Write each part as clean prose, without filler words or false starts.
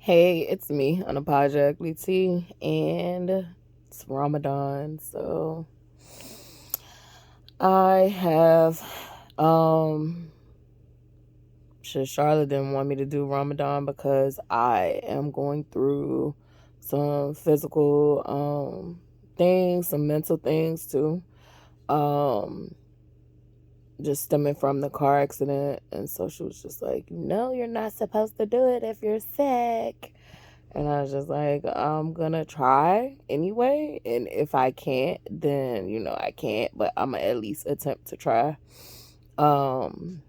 Hey, it's me, Unapologetically T, and it's Ramadan. So I have, um, Charlotte didn't want me to do Ramadan because I am going through some physical, things, some mental things too. Um, just stemming from the car accident. And so she was just like, no, you're not supposed to do it if you're sick. And I was just like, I'm gonna try anyway. And if I can't, then, I can't. But I'm gonna at least attempt to try. Um,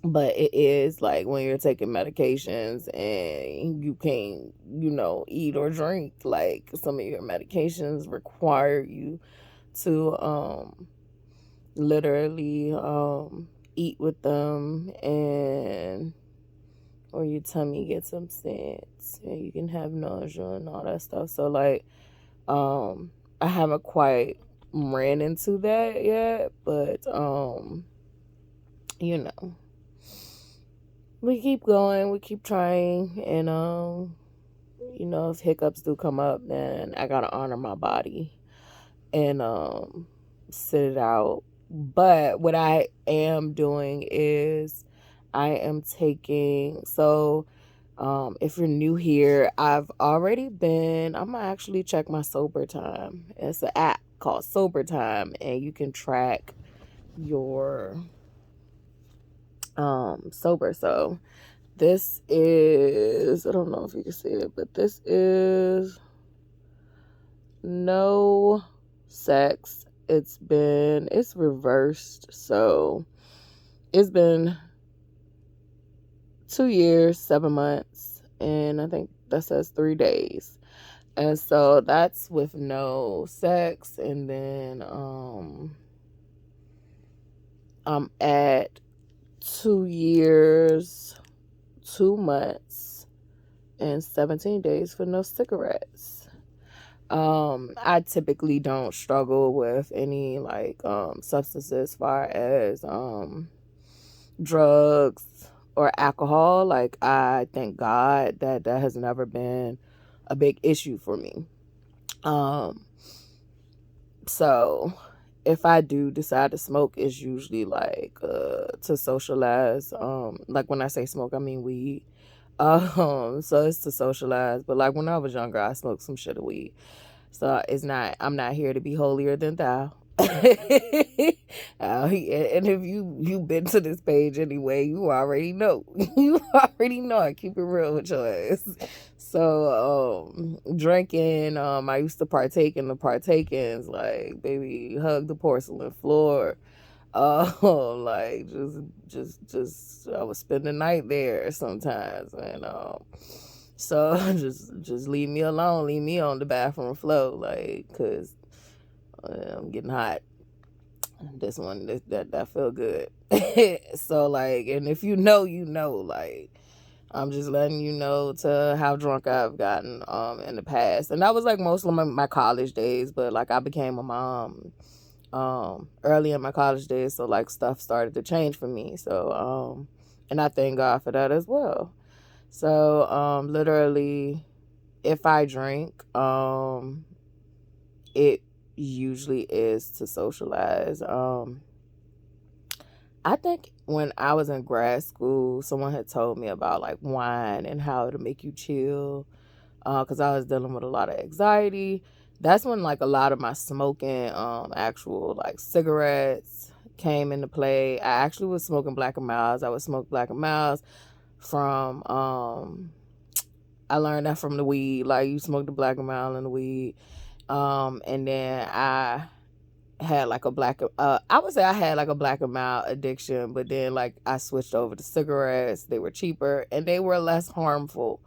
but it is like when you're taking medications and you can't, eat or drink, like some of your medications require you to literally eat with them, and or your tummy gets upset and you can have nausea and all that stuff. So like I haven't quite ran into that yet, but you know we keep going, we keep trying, and if hiccups do come up, then I gotta honor my body and sit it out. But what I am doing is I am taking, so if you're new here, I'm gonna actually check my sober time. It's an app called Sober Time, and you can track your sober. So this is, I don't know if you can see it, but this is no sex. It's reversed. So it's been 2 years, 7 months, and I think that says 3 days. And so that's with no sex. And then I'm at 2 years, 2 months, and 17 days for no cigarettes. I typically don't struggle with any like substances as far as drugs or alcohol. Like, I thank God that has never been a big issue for me. So if I do decide to smoke, it's usually like to socialize. Like when I say smoke, I mean weed. So it's to socialize. But like when I was younger, I smoked some shit of weed. So I'm not here to be holier than thou. And if you've been to this page anyway, you already know. You already know. I keep it real with your ass. So drinking, I used to partake in the partakings, like baby hug the porcelain floor. Like just I would spend the night there sometimes, and so just leave me alone, leave me on the bathroom floor, like, cause I'm getting hot. This one, that feel good. So like, and if you know, like, I'm just letting you know to how drunk I've gotten in the past. And that was like most of my college days, but like I became a mom early in my college days, so like stuff started to change for me. So and I thank God for that as well. So literally, if I drink, it usually is to socialize. I think when I was in grad school, someone had told me about like wine and how it'll make you chill. Because I was dealing with a lot of anxiety. That's when like a lot of my smoking, actual like cigarettes came into play. I actually was smoking Black and Milds. I would smoke Black and Milds from, I learned that from the weed. Like, you smoke the Black and Mild and the weed. And then I had like a I would say I had like a Black and Mild addiction, but then like I switched over to cigarettes. They were cheaper and they were less harmful,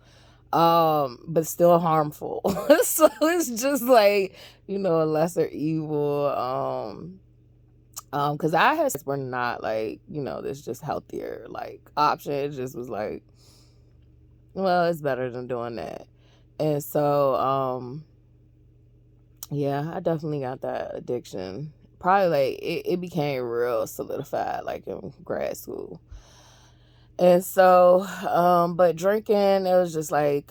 but still harmful. So it's just like, a lesser evil. Because I had were not like, this just healthier like option. It just was like, well, it's better than doing that. And so yeah, I definitely got that addiction. Probably like it became real solidified like in grad school. And so, but drinking, it was just like,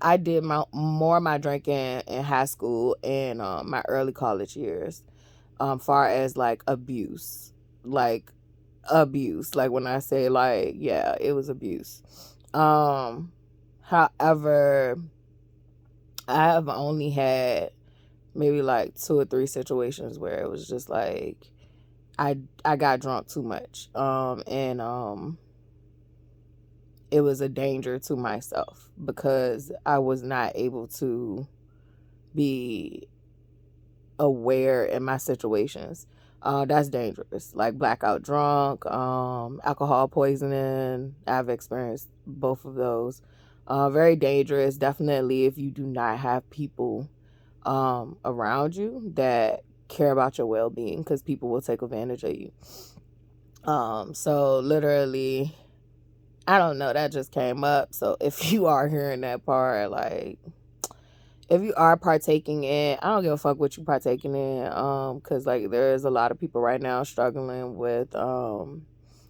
I did more of my drinking in high school and my early college years, far as like abuse. Like abuse. Like when I say like, yeah, it was abuse. However, I have only had maybe like 2 or 3 situations where it was just like I got drunk too much. And it was a danger to myself because I was not able to be aware in my situations. That's dangerous. Like blackout drunk, alcohol poisoning. I've experienced both of those. Very dangerous. Definitely if you do not have people around you that care about your well-being, because people will take advantage of you. So literally, I don't know, that just came up. So if you are hearing that part, like, if you are partaking in, I don't give a fuck what you partaking in, because like there's a lot of people right now struggling with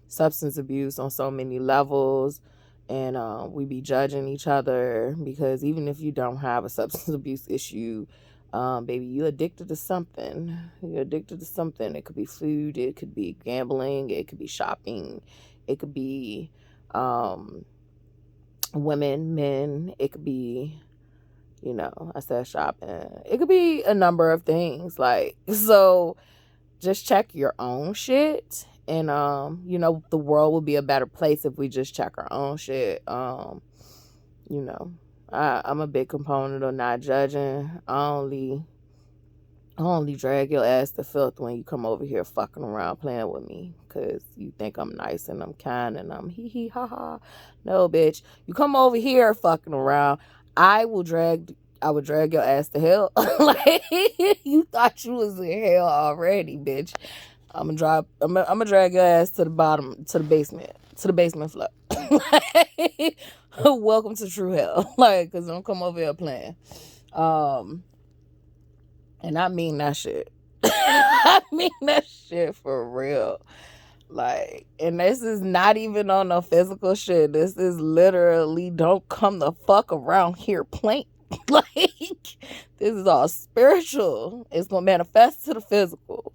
substance abuse on so many levels, and we be judging each other because even if you don't have a substance abuse issue, baby, you addicted to something. You're addicted to something. It could be food, it could be gambling, it could be shopping, it could be women, men, it could be, I said shopping. It could be a number of things. Like, so just check your own shit. And, the world would be a better place if we just check our own shit. I'm a big component of not judging. I only drag your ass to filth when you come over here fucking around playing with me because you think I'm nice and I'm kind and I'm hee hee ha ha. No, bitch. You come over here fucking around, I would drag your ass to hell. Like, you thought you was in hell already, bitch. I'm gonna drag your ass to the bottom, to the basement floor. Like, welcome to true hell. Like, cause don't come over here playing. And I mean that shit. I mean that shit for real. Like, and this is not even on no physical shit. This is literally, don't come the fuck around here playing. Like, this is all spiritual. It's gonna manifest to the physical.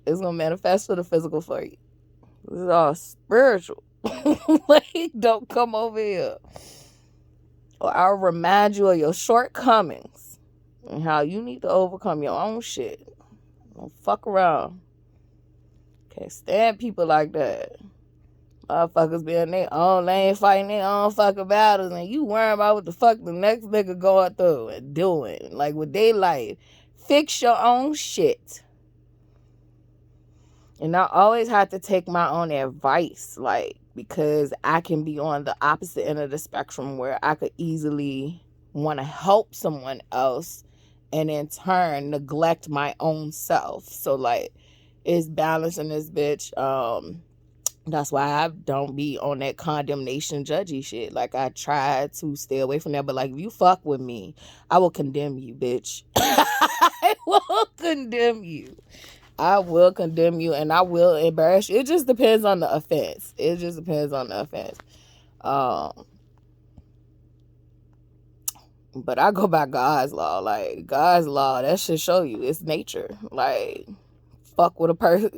It's gonna manifest to the physical for you. This is all spiritual. Like, don't come over here, or I'll remind you of your shortcomings and how you need to overcome your own shit. Don't fuck around. Can't stand people like that. Motherfuckers be in their own lane fighting their own fucking battles, and you worrying about what the fuck the next nigga going through and doing, like, with their life. Fix your own shit. And I always have to take my own advice, like, because I can be on the opposite end of the spectrum where I could easily want to help someone else and in turn neglect my own self. So, like, it's balancing this bitch. That's why I don't be on that condemnation judgy shit. Like, I try to stay away from that. But, like, if you fuck with me, I will condemn you, bitch. I will condemn you. I will condemn you and I will embarrass you. It just depends on the offense. But I go by God's law. Like, God's law, that should show you it's nature. Like, fuck with a person.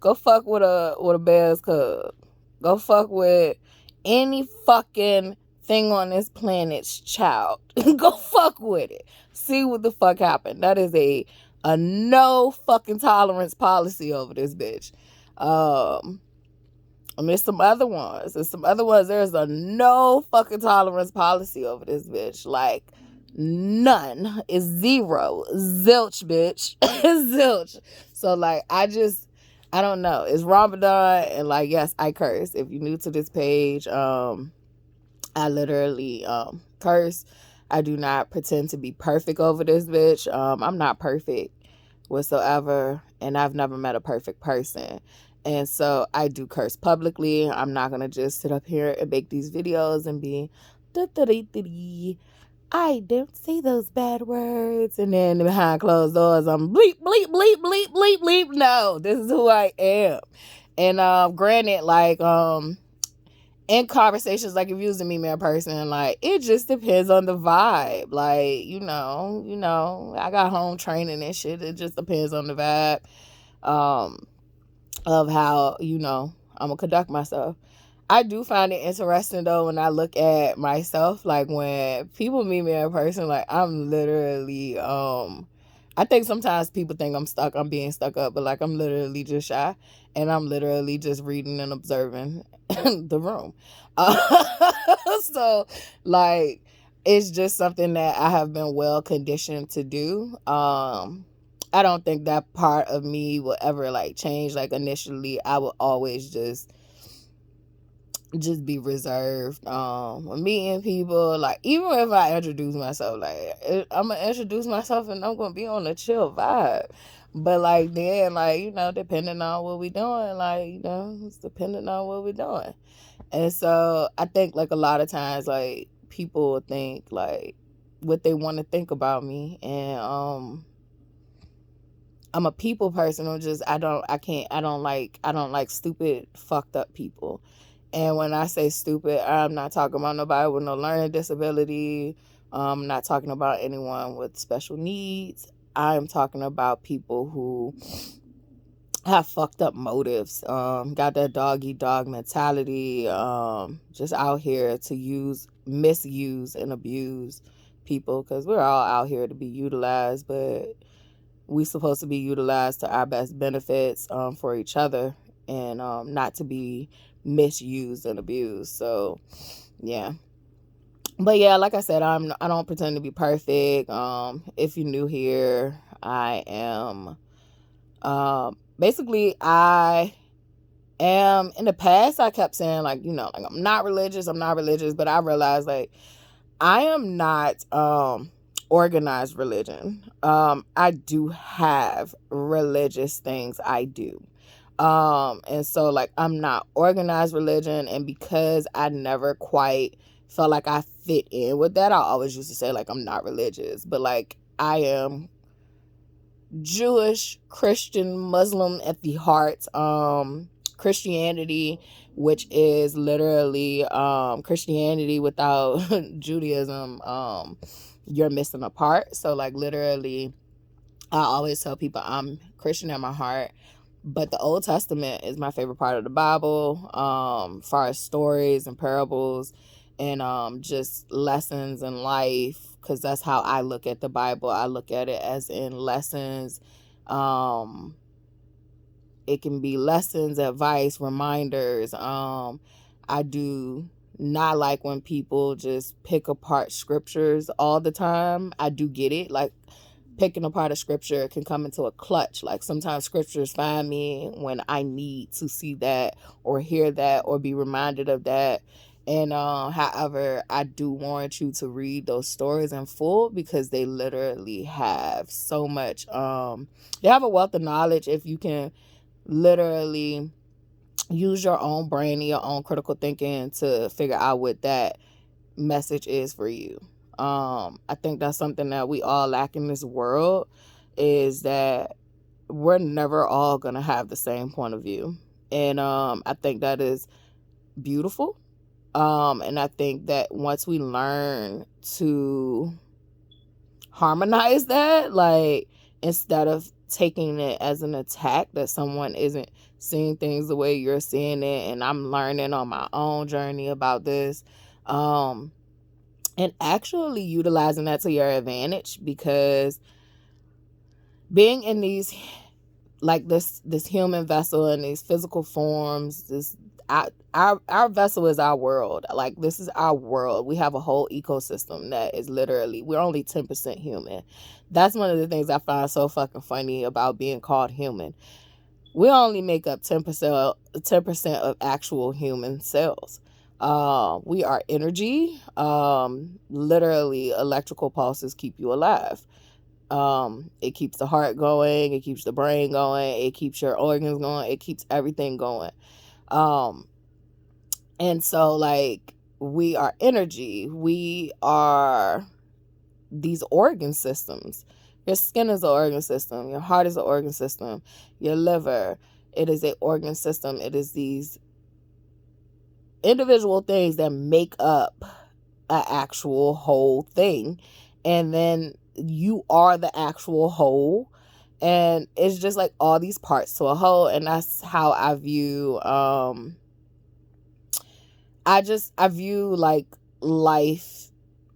Go fuck with a bear's cub. Go fuck with any fucking thing on this planet's child. Go fuck with it. See what the fuck happened. That is a no fucking tolerance policy over this bitch. There's some other ones. There's a no fucking tolerance policy over this bitch. Like, none. Is zero. Zilch, bitch. Zilch. So, like, I don't know. It's Ramadan, and, like, yes, I curse. If you're new to this page, I literally curse. I do not pretend to be perfect over this bitch. I'm not perfect whatsoever, and I've never met a perfect person. And so I do curse publicly. I'm not going to just sit up here and make these videos and be, I don't say those bad words. And then behind closed doors, I'm bleep, bleep, bleep, bleep, bleep, bleep. No, this is who I am. And granted, like, in conversations, like if you was a female person, like it just depends on the vibe. Like, I got home training and shit. It just depends on the vibe of how, I'm gonna conduct myself. I do find it interesting though when I look at myself, like when people meet me in person, like I'm literally I think sometimes people think I'm being stuck up, but like I'm literally just shy and I'm literally just reading and observing the room. So like it's just something that I have been well conditioned to do. I don't think that part of me will ever like change. Like initially I would always just be reserved when meeting people. Like even if I introduce myself, like I'm gonna introduce myself and I'm gonna be on a chill vibe. But like then, like depending on what we doing, like it's depending on what we doing. And so I think like a lot of times like people think like what they want to think about me, and I'm a people person. I don't like stupid fucked up people. And when I say stupid, I'm not talking about nobody with no learning disability. I'm not talking about anyone with special needs. I'm talking about people who have fucked up motives, got that dog eat dog mentality, just out here to misuse and abuse people, because we're all out here to be utilized, but we supposed to be utilized to our best benefits for each other, and not to be misused and abused. So yeah. But yeah, like I said, I don't pretend to be perfect. If you're new here, I am basically I am, in the past I kept saying like I'm not religious, but I realized like I am not organized religion. I do have religious things I do. And so like I'm not organized religion, and because I never quite felt like I fit in with that, I always used to say like I'm not religious, but like I am Jewish, Christian, Muslim at the heart. Christianity, which is literally Christianity without Judaism, you're missing a part. So like literally I always tell people I'm Christian at my heart, but the Old Testament is my favorite part of the Bible, as far as stories and parables and just lessons in life, because that's how I look at the Bible. I look at it as in lessons. It can be lessons, advice, reminders. I do not like when people just pick apart scriptures all the time. I do get it. Like picking apart a scripture can come into a clutch. Like sometimes scriptures find me when I need to see that or hear that or be reminded of that. And however, I do warrant you to read those stories in full, because they literally have so much. They have a wealth of knowledge if you can literally use your own brain and your own critical thinking to figure out what that message is for you. I think that's something that we all lack in this world, is that we're never all gonna have the same point of view. And I think that is beautiful. And I think that once we learn to harmonize that, like instead of taking it as an attack that someone isn't seeing things the way you're seeing it, and I'm learning on my own journey about this, and actually utilizing that to your advantage, because being in these like this human vessel in these physical forms, our vessel is our world. Like this is our world. We have a whole ecosystem that is literally, we're only 10% human. That's one of the things I find so fucking funny about being called human. We only make up 10% of actual human cells. We are energy. Literally electrical pulses keep you alive. It keeps the heart going, it keeps the brain going, it keeps your organs going, it keeps everything going. And so like we are energy. We are these organ systems. Your skin is an organ system, your heart is an organ system, your liver, it is an organ system. It individual things that make up an actual whole thing. And then you are the actual whole. And it's just like all these parts to a whole. And that's how I view, I view like life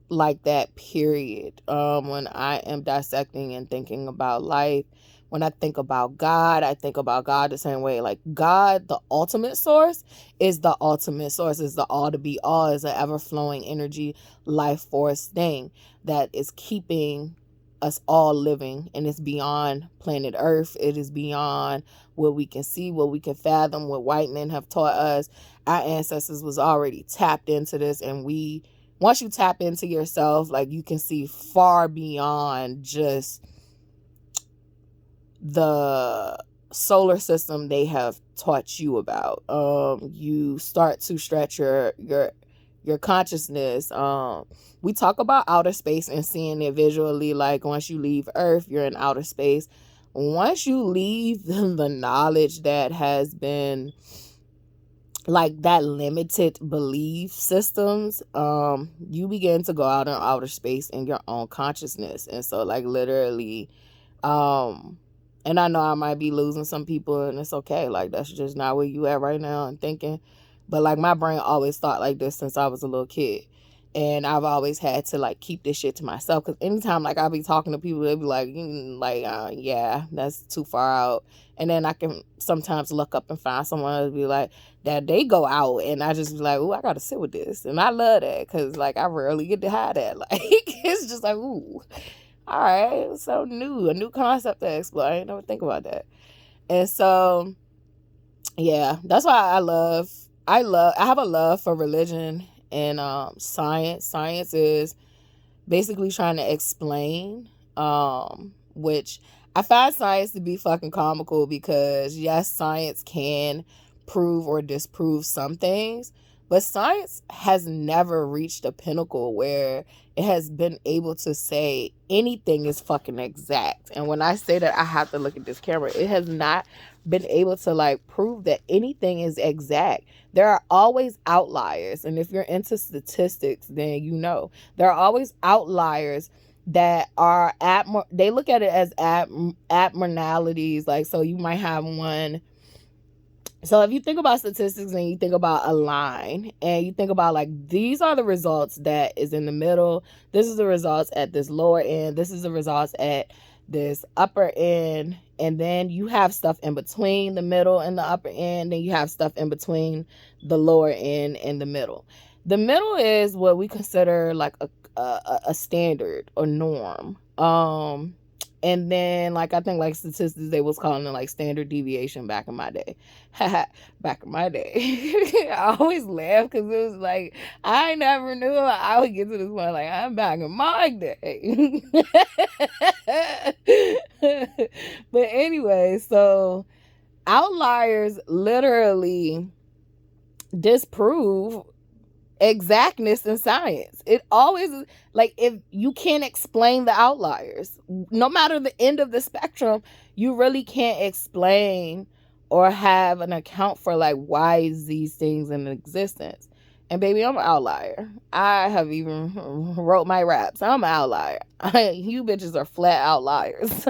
like that, period. When I am dissecting and thinking about life, when I think about God, I think about God the same way. Like God, the ultimate source, is the ultimate source, is the all to be all, is an ever-flowing energy, life force thing that is keeping us all living, and it's beyond planet Earth. It is beyond what we can see, what we can fathom, what white men have taught us. Our ancestors was already tapped into this, and once you tap into yourself, like you can see far beyond just the solar system they have taught you about. You start to stretch your consciousness. We talk about outer space and seeing it visually, like once you leave Earth, you're in outer space. Once you leave the knowledge that has been like that limited belief systems, you begin to go out in outer space in your own consciousness. And so like literally, and I know I might be losing some people, and it's okay. Like, that's just not where you at right now and thinking. But, like, my brain always thought like this since I was a little kid. And I've always had to, like, keep this shit to myself. Because anytime, like, I'll be talking to people, they'll be like, yeah, that's too far out. And then I can sometimes look up and find someone who'll be like, that they go out. And I just be like, ooh, I got to sit with this. And I love that because, like, I rarely get to have that. Like, it's just like, ooh. All right, so a new concept to explore. I didn't never think about that. And so, yeah, that's why I have a love for religion and science. Science is basically trying to explain, which I find science to be fucking comical because, yes, science can prove or disprove some things, but science has never reached a pinnacle where it has been able to say anything is fucking exact. And when I say that, I have to look at this camera. It has not been able to like prove that anything is exact. There are always outliers. And if you're into statistics, then you know there are always outliers that are they look at it as abnormalities. Like, so you might have one. So if you think about statistics and you think about a line and you think about like, these are the results that is in the middle. This is the results at this lower end. This is the results at this upper end. And then you have stuff in between the middle and the upper end. And you have stuff in between the lower end and the middle. The middle is what we consider like a standard or norm. And then, like, I think, like, statistics, they was calling it, like, standard deviation back in my day. Back in my day. I always laugh because it was, like, I never knew I would get to this point. Like, I'm back in my day. But anyway, so outliers literally disprove exactness in science. It always, like, if you can't explain the outliers, no matter the end of the spectrum, you really can't explain or have an account for like why is these things in existence. And baby, I'm an outlier. I have even wrote my raps. I'm an outlier. You bitches are flat outliers.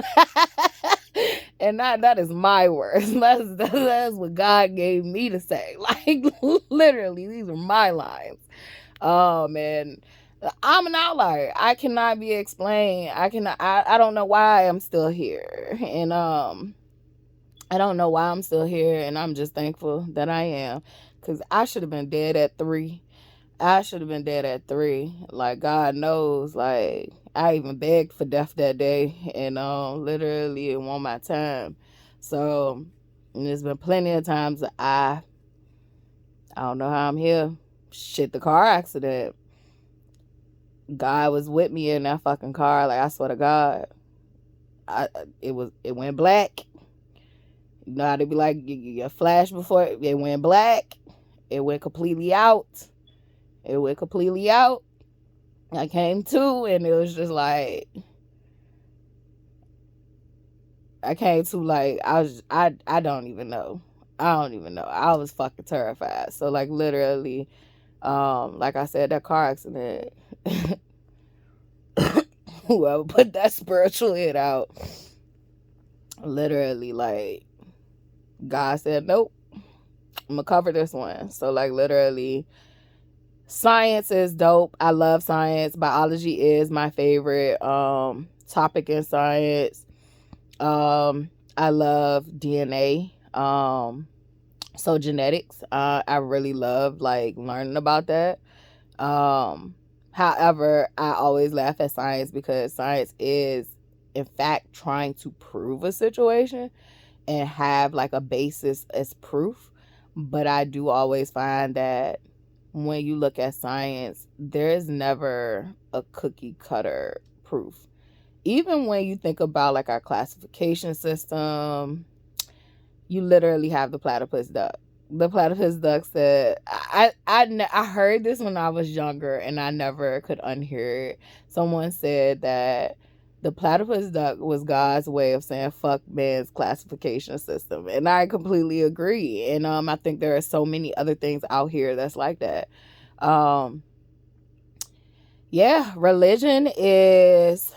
And that is my words. That's what God gave me to say. Like, literally, these are my lines. Man, I'm an outlier. I cannot be explained. I don't know why I'm still here. And I don't know why I'm still here. And I'm just thankful that I am. Because I should have been dead at 3. I should have been dead at 3. Like, God knows, like, I even begged for death that day, and literally it won my time. So there's been plenty of times that I don't know how I'm here. Shit, the car accident. God was with me in that fucking car. Like, I swear to God, it went black. You know how they be like, you flash before it went black. It went completely out. It went completely out. I came to, and it was just like, I came to, like, I don't even know. I don't even know. I was fucking terrified. So like literally, like I said, that car accident, whoever put that spiritual hit out, literally like God said, nope, I'm gonna cover this one. So like literally, science is dope. I love science. Biology is my favorite topic in science. I love DNA. So genetics, I really love like learning about that. However, I always laugh at science because science is in fact trying to prove a situation and have like a basis as proof. But I do always find that when you look at science, there is never a cookie cutter proof. Even when you think about like our classification system, you literally have the platypus duck. The platypus duck said, I heard this when I was younger and I never could unhear it. Someone said that the platypus duck was God's way of saying fuck man's classification system. And I completely agree. And I think there are so many other things out here that's like that. Yeah, religion is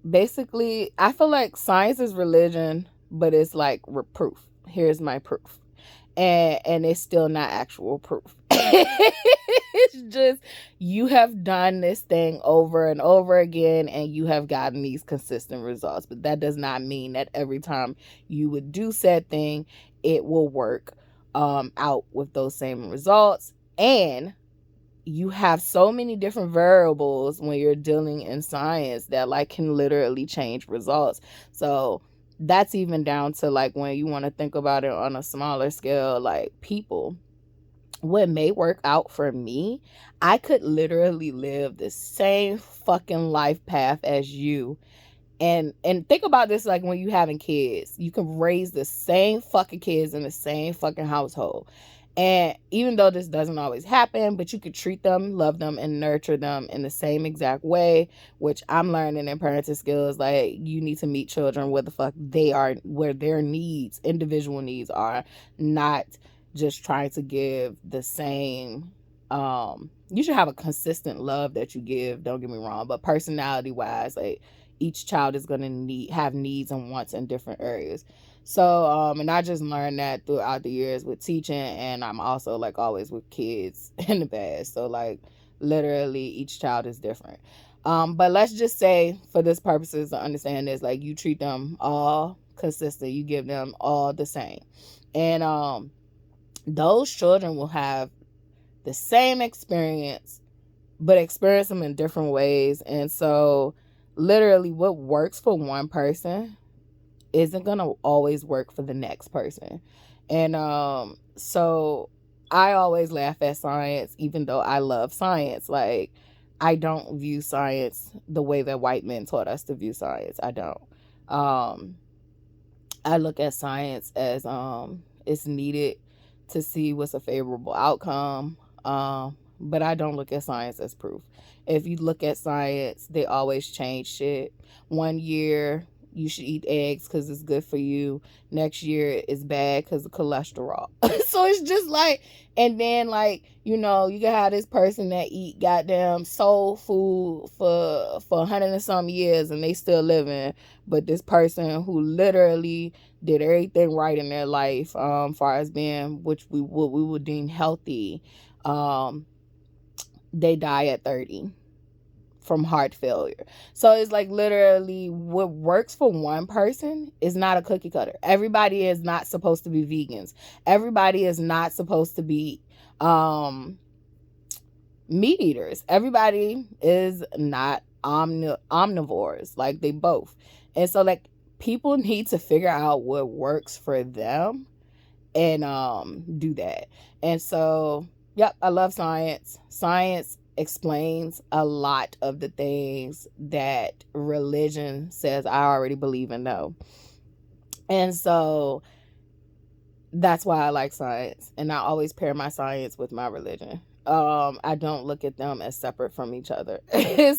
basically, I feel like science is religion, but it's like proof. Here's my proof. And it's still not actual proof. It's just you have done this thing over and over again and you have gotten these consistent results. But that does not mean that every time you would do said thing, it will work out with those same results. And you have so many different variables when you're dealing in science that like can literally change results. So that's even down to like when you want to think about it on a smaller scale, like people. What may work out for me, I could literally live the same fucking life path as you. And think about this, like when you having kids, you can raise the same fucking kids in the same fucking household. And even though this doesn't always happen, but you could treat them, love them, and nurture them in the same exact way, which I'm learning in parenting skills. Like, you need to meet children where the fuck they are, where their needs, individual needs are, not just trying to give the same. You should have a consistent love that you give, don't get me wrong, but personality wise, like each child is going to have needs and wants in different areas. So, and I just learned that throughout the years with teaching, and I'm also like always with kids in the past. So like literally each child is different. But let's just say for this purposes to understand this, like you treat them all consistent, you give them all the same. And those children will have the same experience, but experience them in different ways. And so literally what works for one person isn't going to always work for the next person. And so I always laugh at science, even though I love science. Like, I don't view science the way that white men taught us to view science. I don't. I look at science as it's needed to see what's a favorable outcome. But I don't look at science as proof. If you look at science, they always change shit. One year you should eat eggs because it's good for you. Next year it's bad because of cholesterol. So it's just like, and then like, you know, you can have this person that eat goddamn soul food for 100 and some years and they still living, but this person who literally did everything right in their life, far as being which we would deem healthy, they die at 30 from heart failure. So it's like literally what works for one person is not a cookie cutter. Everybody is not supposed to be vegans. Everybody is not supposed to be meat eaters. Everybody is not omnivores. Like, they both. And so like people need to figure out what works for them and do that. And so yep, I love science. Science explains a lot of the things that religion says I already believe and know. And so that's why I like science. And I always pair my science with my religion. I don't look at them as separate from each other.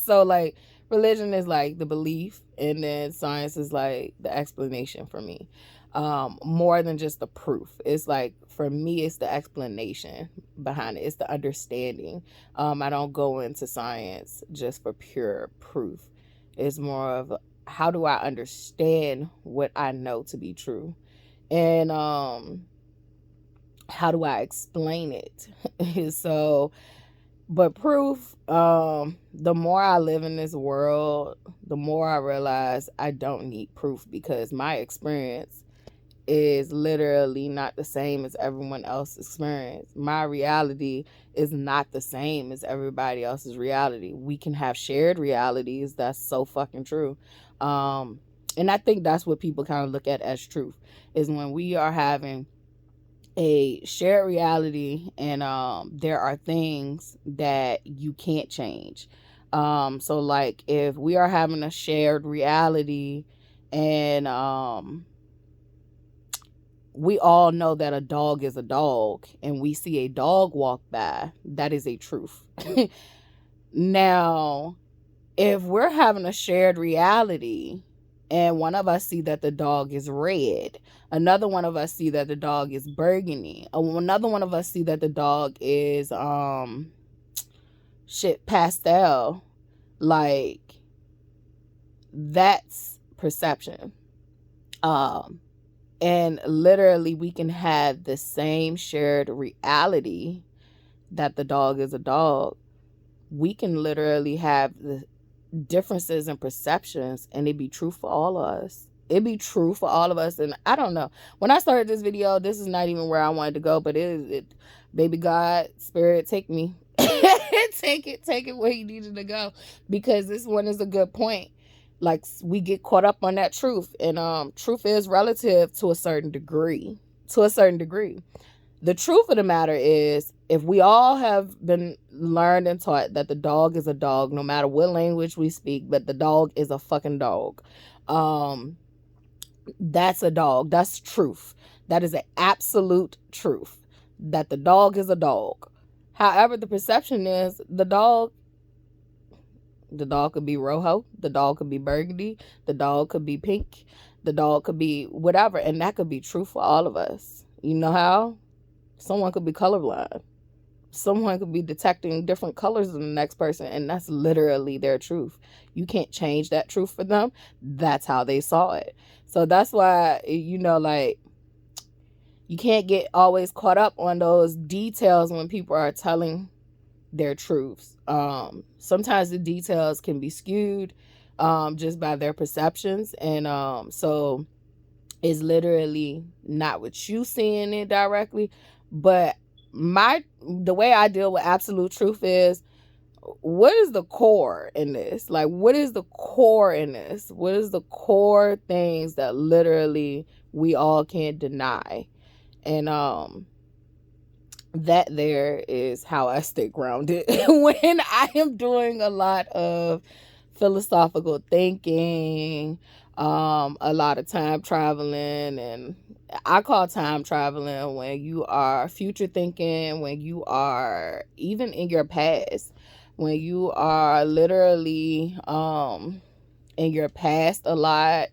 So like religion is like the belief, and then science is like the explanation for me. More than just the proof. It's like, for me, it's the explanation behind it. It's the understanding. I don't go into science just for pure proof. It's more of, how do I understand what I know to be true? And how do I explain it? So, but proof, the more I live in this world, the more I realize I don't need proof, because my experience is literally not the same as everyone else's experience. My reality is not the same as everybody else's reality. We can have shared realities. That's so fucking true. And I think that's what people kind of look at as truth, is when we are having a shared reality, and there are things that you can't change. So like, if we are having a shared reality, and we all know that a dog is a dog, and we see a dog walk by, that is a truth. Now, if we're having a shared reality, and one of us see that the dog is red, another one of us see that the dog is burgundy, another one of us see that the dog is pastel, like, that's perception. And literally, we can have the same shared reality, that the dog is a dog. We can literally have the differences in perceptions, and it be true for all of us. It be true for all of us. And I don't know, when I started this video, this is not even where I wanted to go, but baby God, spirit, take me. take it where you needed to go, because this one is a good point. Like, we get caught up on that truth, and truth is relative to a certain degree. The truth of the matter is, if we all have been learned and taught that the dog is a dog, no matter what language we speak, but the dog is a fucking dog, that's a dog. That's truth. That is an absolute truth, that the dog is a dog. However, the perception is, the dog could be rojo, the dog could be burgundy, the dog could be pink, the dog could be whatever, and that could be true for all of us. You know how? Someone could be colorblind. Someone could be detecting different colors than the next person, and that's literally their truth. You can't change that truth for them. That's how they saw it. So that's why, like, you can't get always caught up on those details when people are telling their truths. Sometimes the details can be skewed just by their perceptions, and so it's literally not what you seeing it directly. But the way I deal with absolute truth is, what is the core in this? Like, what is the core in this? What is the core things that literally we all can't deny? And that there is how I stay grounded when I am doing a lot of philosophical thinking, a lot of time traveling. And I call time traveling when you are future thinking, when you are even in your past, when you are literally in your past a lot,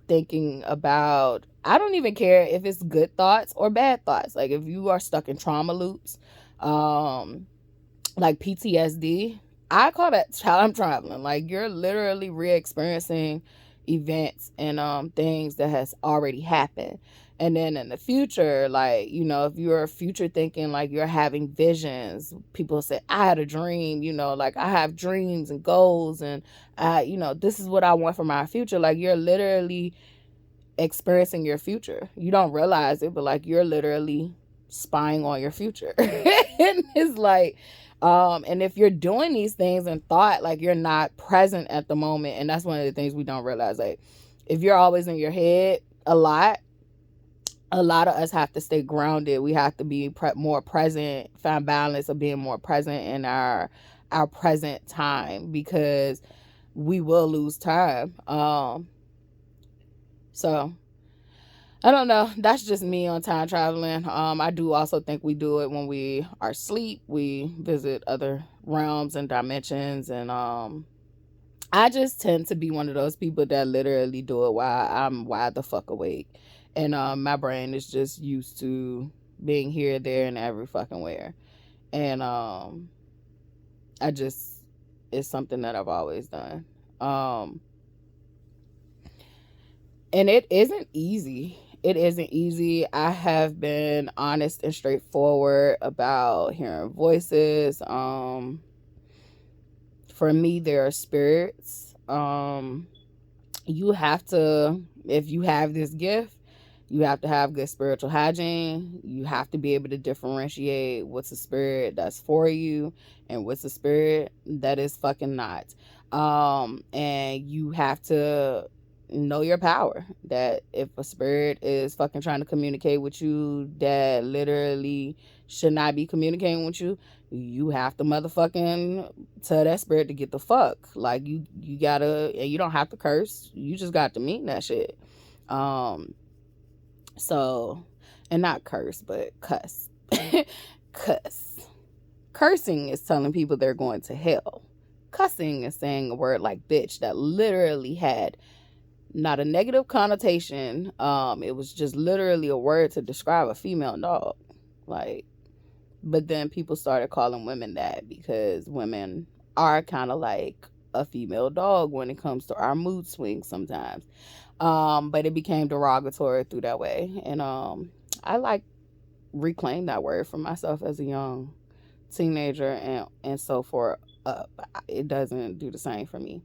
thinking about, I don't even care if it's good thoughts or bad thoughts. Like, if you are stuck in trauma loops, like PTSD, I call that time traveling. Like, you're literally re-experiencing events and things that has already happened. And then in the future, like, if you're future thinking, like, you're having visions. People say, I had a dream, like, I have dreams and goals, and this is what I want for my future. Like, you're literally experiencing your future. You don't realize it, but like, you're literally spying on your future. And it's like, and if you're doing these things in thought, like, you're not present at the moment. And that's one of the things we don't realize. Like, if you're always in your head a lot of us have to stay grounded. We have to be more present, find balance of being more present in our present time, because we will lose time. So I don't know. That's just me on time traveling. I do also think we do it when we are asleep. We visit other realms and dimensions, and I just tend to be one of those people that literally do it while I'm wide the fuck awake. And my brain is just used to being here, there, and every fucking where. And I just, it's something that I've always done. Um and it isn't easy. It isn't easy. I have been honest and straightforward about hearing voices. For me, there are spirits. You have to, if you have this gift, you have to have good spiritual hygiene. You have to be able to differentiate what's a spirit that's for you and what's a spirit that is fucking not. And you have to know your power. That if a spirit is fucking trying to communicate with you that literally should not be communicating with you, you have to motherfucking tell that spirit to get the fuck. Like you gotta, and you don't have to curse. You just got to mean that shit. Um, so, and not curse, but cuss. Cuss. Cursing is telling people they're going to hell. Cussing is saying a word like bitch that literally had not a negative connotation. It was just literally a word to describe a female dog. Like, but then people started calling women that because women are kind of like a female dog when it comes to our mood swings sometimes. But it became derogatory through that way. And I like reclaimed that word for myself as a young teenager and so forth up. It doesn't do the same for me.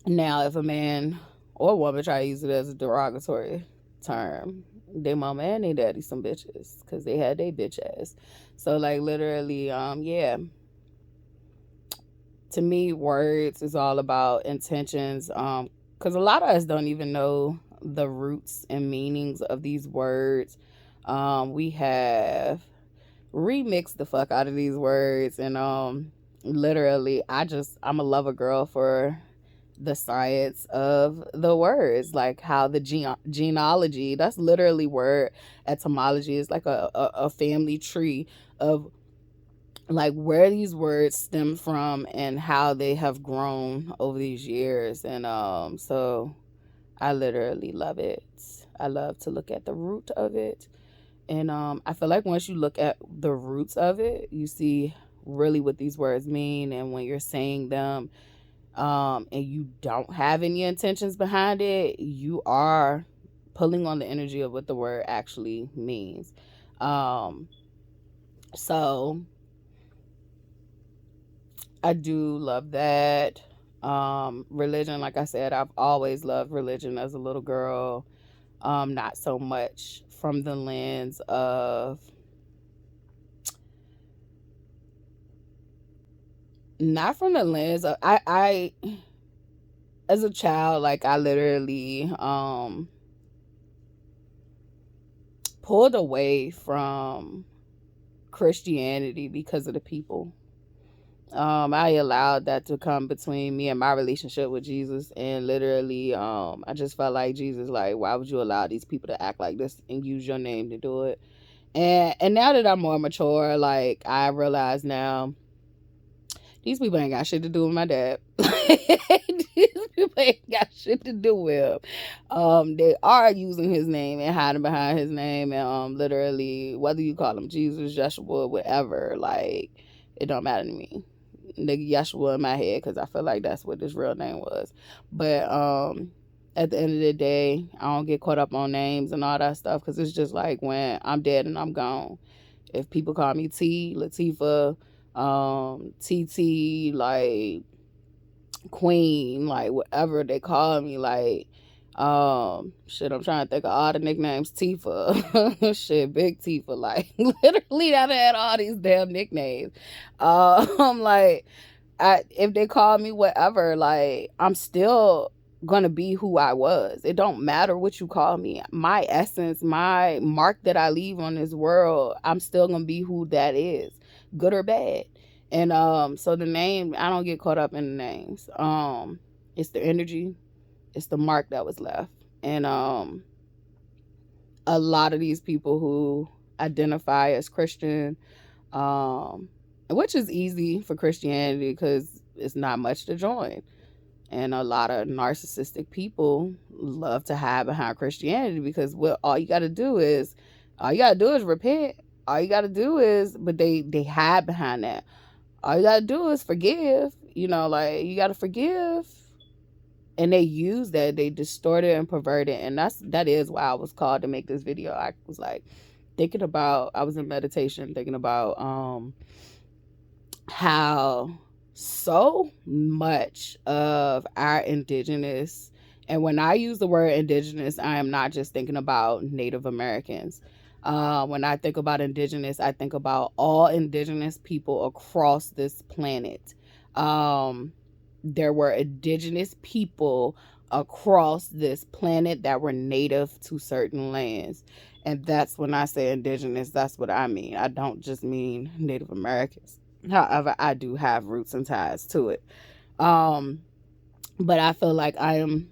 Now if a man or woman try to use it as a derogatory term, they mama and they daddy some bitches because they had they bitch ass. So like literally, yeah. To me, words is all about intentions. Because a lot of us don't even know the roots and meanings of these words. We have remixed the fuck out of these words, and literally, I'm a lover girl for the science of the words, like how the genealogy, that's literally word etymology, is like a family tree of like where these words stem from and how they have grown over these years. And so I literally love it. I love to look at the root of it. And I feel like once you look at the roots of it, you see really what these words mean. And when you're saying them, and you don't have any intentions behind it, you are pulling on the energy of what the word actually means. So I do love that. Religion, like I said, I've always loved religion as a little girl. Not so much from the lens of, not from the lens of, I as a child, like I literally pulled away from Christianity because of the people. I allowed that to come between me and my relationship with Jesus, and literally, I just felt like Jesus, like, why would you allow these people to act like this and use your name to do it? And now that I'm more mature, like I realize now, these people ain't got shit to do with my dad. These people ain't got shit to do with him. They are using his name and hiding behind his name, and literally, whether you call him Jesus, Joshua, whatever, like it don't matter to me. Nigga Yeshua in my head because I feel like that's what his real name was. But at the end of the day, I don't get caught up on names and all that stuff because it's just like when I'm dead and I'm gone. If people call me T, Latifah, TT, like Queen, like whatever they call me, like shit, I'm trying to think of all the nicknames. Tifa. Shit, big Tifa, like literally I've had all these damn nicknames. Like if they call me whatever, like I'm still gonna be who I was. It don't matter what you call me. My essence, my mark that I leave on this world, I'm still gonna be who that is, good or bad. And so the name, I don't get caught up in the names. It's the energy, it's the mark that was left. And a lot of these people who identify as Christian, which is easy for Christianity because it's not much to join. And a lot of narcissistic people love to hide behind Christianity because what all you gotta do is repent. All you gotta do is, but they hide behind that. All you gotta do is forgive. You know, like you gotta forgive, and they use that. They distort it and pervert it, and that is why I was called to make this video. I was like thinking about. I was in meditation thinking about how so much of our indigenous, and when I use the word indigenous, I am not just thinking about Native Americans. When I think about indigenous, I think about all indigenous people across this planet. Um, there were indigenous people across this planet that were native to certain lands. And that's when I say indigenous, that's what I mean. I don't just mean Native Americans. However, I do have roots and ties to it. Um, but I feel like I am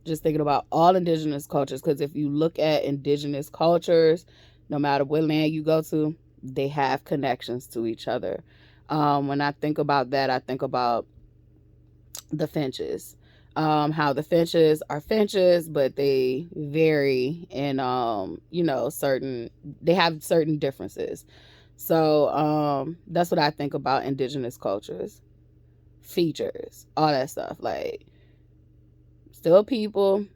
just thinking about all indigenous cultures because if you look at indigenous cultures, no matter what land you go to, they have connections to each other. When I think about that, I think about the Finches. How the Finches are Finches, but they vary in, certain, they have certain differences. So that's what I think about indigenous cultures, features, all that stuff. Like, still people,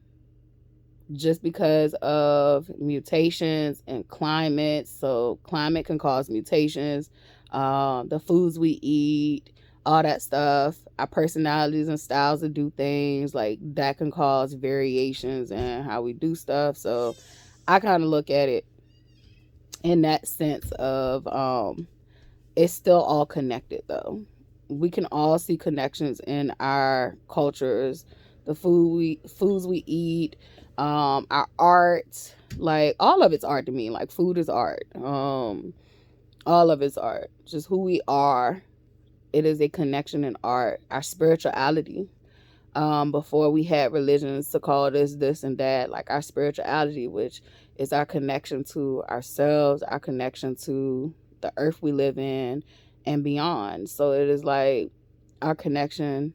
just because of mutations and climate. So climate can cause mutations. The foods we eat, all that stuff, our personalities and styles to do things, like that can cause variations in how we do stuff. So I kind of look at it in that sense of it's still all connected though. We can all see connections in our cultures, the foods we eat, our art, like all of it's art to me. Like food is art. All of it's art. Just who we are. It is a connection in art. Our spirituality. Before we had religions to call this and that, like our spirituality, which is our connection to ourselves, our connection to the earth we live in and beyond. So it is like our connection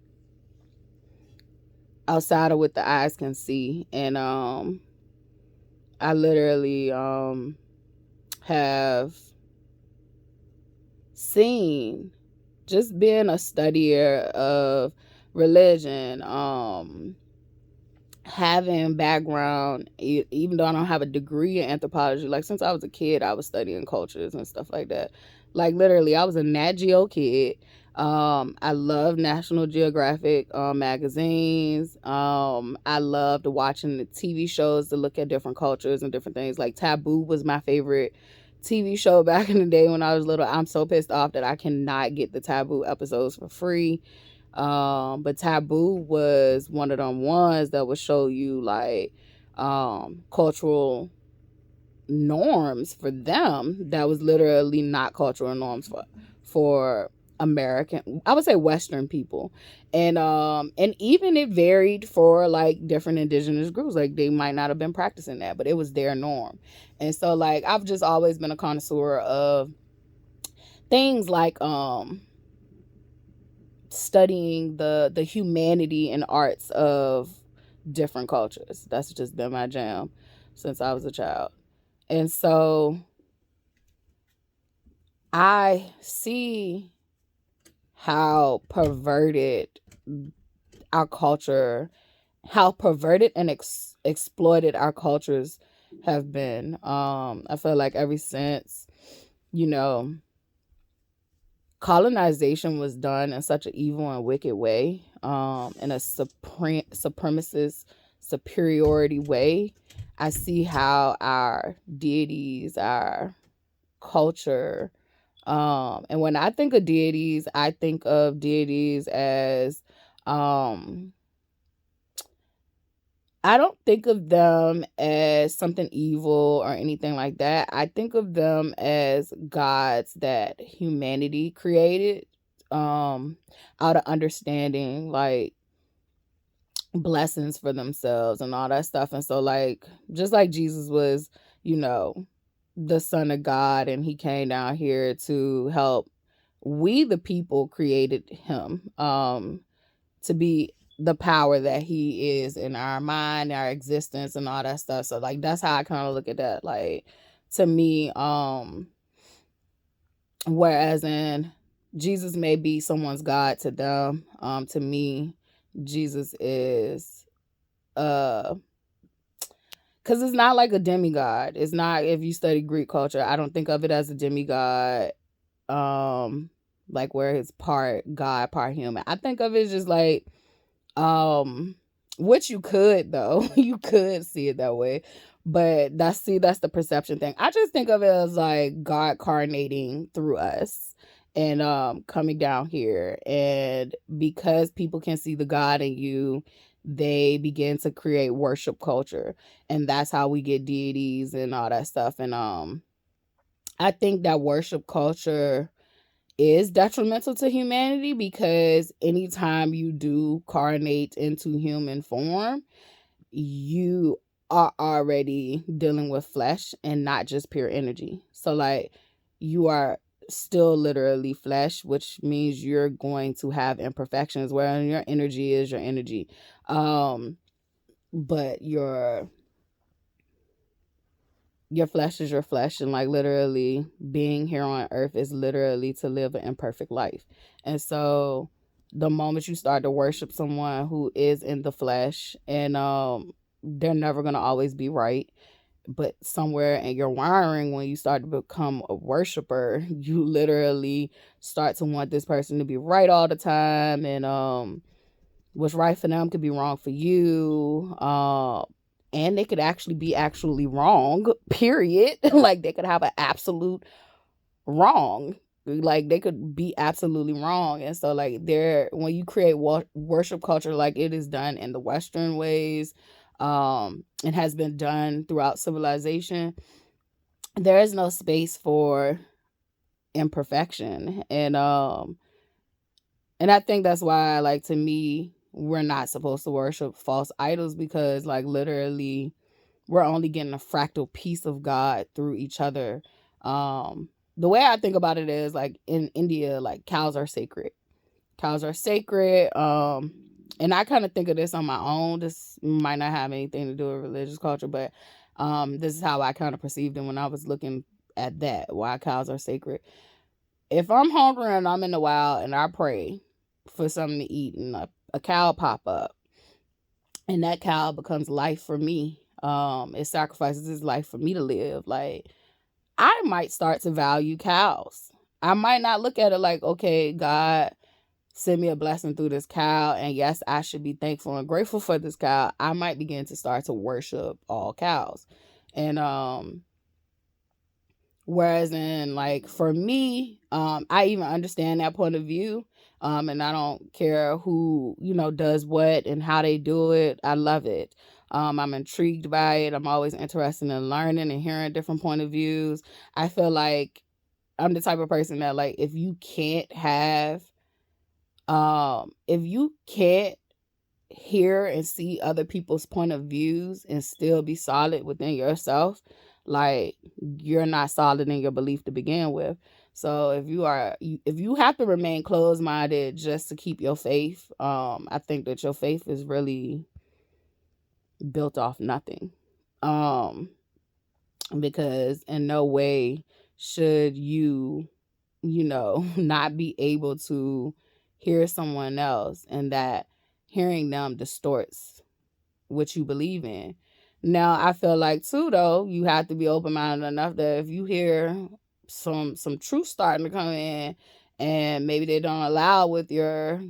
outside of what the eyes can see. And I literally have seen, just being a studier of religion, having background, even though I don't have a degree in anthropology, like since I was a kid, I was studying cultures and stuff like that. Like literally, I was a Nat Geo kid. I love National Geographic magazines. I loved watching the TV shows to look at different cultures and different things. Like Taboo was my favorite TV show back in the day when I was little. I'm so pissed off that I cannot get the Taboo episodes for free. But Taboo was one of them ones that would show you like cultural norms for them that was literally not cultural norms for American, I would say Western people. And even it varied for like different indigenous groups. Like they might not have been practicing that, but it was their norm. And so like I've just always been a connoisseur of things like studying the humanity and arts of different cultures. That's just been my jam since I was a child. And so I see how perverted our culture, how perverted and exploited our cultures have been. I feel like ever since, you know, colonization was done in such an evil and wicked way, in a supremacist superiority way. I see how our deities, our culture, and when I think of deities, I think of deities as, um, I don't think of them as something evil or anything like that. I think of them as gods that humanity created, um, out of understanding like blessings for themselves and all that stuff. And so, like, just like Jesus was, you know, the Son of God, and he came down here to help. We, the people, created him to be the power that he is in our mind, our existence, and all that stuff. So like that's how I kind of look at that. Like to me, whereas in Jesus may be someone's God to them, to me, Jesus is because it's not like a demigod. It's not, if you study Greek culture, I don't think of it as a demigod, like where it's part God, part human. I think of it just like, which you could though, you could see it that way, but that's the perception thing. I just think of it as like God carnating through us and coming down here, and because people can see the God in you, they begin to create worship culture, and that's how we get deities and all that stuff. And I think that worship culture is detrimental to humanity, because anytime you do carnate into human form, you are already dealing with flesh and not just pure energy. So like you are still literally flesh, which means you're going to have imperfections, where your energy is your energy. But your flesh is your flesh, and like literally being here on earth is literally to live an imperfect life. And so the moment you start to worship someone who is in the flesh, and they're never going to always be right, but somewhere in your wiring, when you start to become a worshiper, you literally start to want this person to be right all the time, and what's right for them could be wrong for you. And they could actually be actually wrong, period. Like they could have an absolute wrong. Like they could be absolutely wrong. And so like when you create worship culture like it is done in the Western ways, and has been done throughout civilization, there is no space for imperfection. And I think that's why, like, to me, we're not supposed to worship false idols, because like literally we're only getting a fractal piece of God through each other. The way I think about it is like in India, like cows are sacred. Cows are sacred. And I kind of think of this on my own. This might not have anything to do with religious culture, but this is how I kind of perceived it when I was looking at that, why cows are sacred. If I'm hungry and I'm in the wild and I pray for something to eat, and a cow pop up, and that cow becomes life for me, it sacrifices its life for me to live, like I might start to value cows. I might not look at it like, okay, God send me a blessing through this cow, and yes, I should be thankful and grateful for this cow. I might begin to start to worship all cows. And whereas in like for me, I even understand that point of view. And I don't care who, does what and how they do it. I love it. I'm intrigued by it. I'm always interested in learning and hearing different point of views. I feel like I'm the type of person that, like, if you can't hear and see other people's point of views and still be solid within yourself, like you're not solid in your belief to begin with. So if you have to remain closed-minded just to keep your faith, I think that your faith is really built off nothing. Because in no way should you not be able to hear someone else, and that hearing them distorts what you believe in. Now, I feel like too, though, you have to be open-minded enough that if you hear some truth starting to come in, and maybe they don't allow with your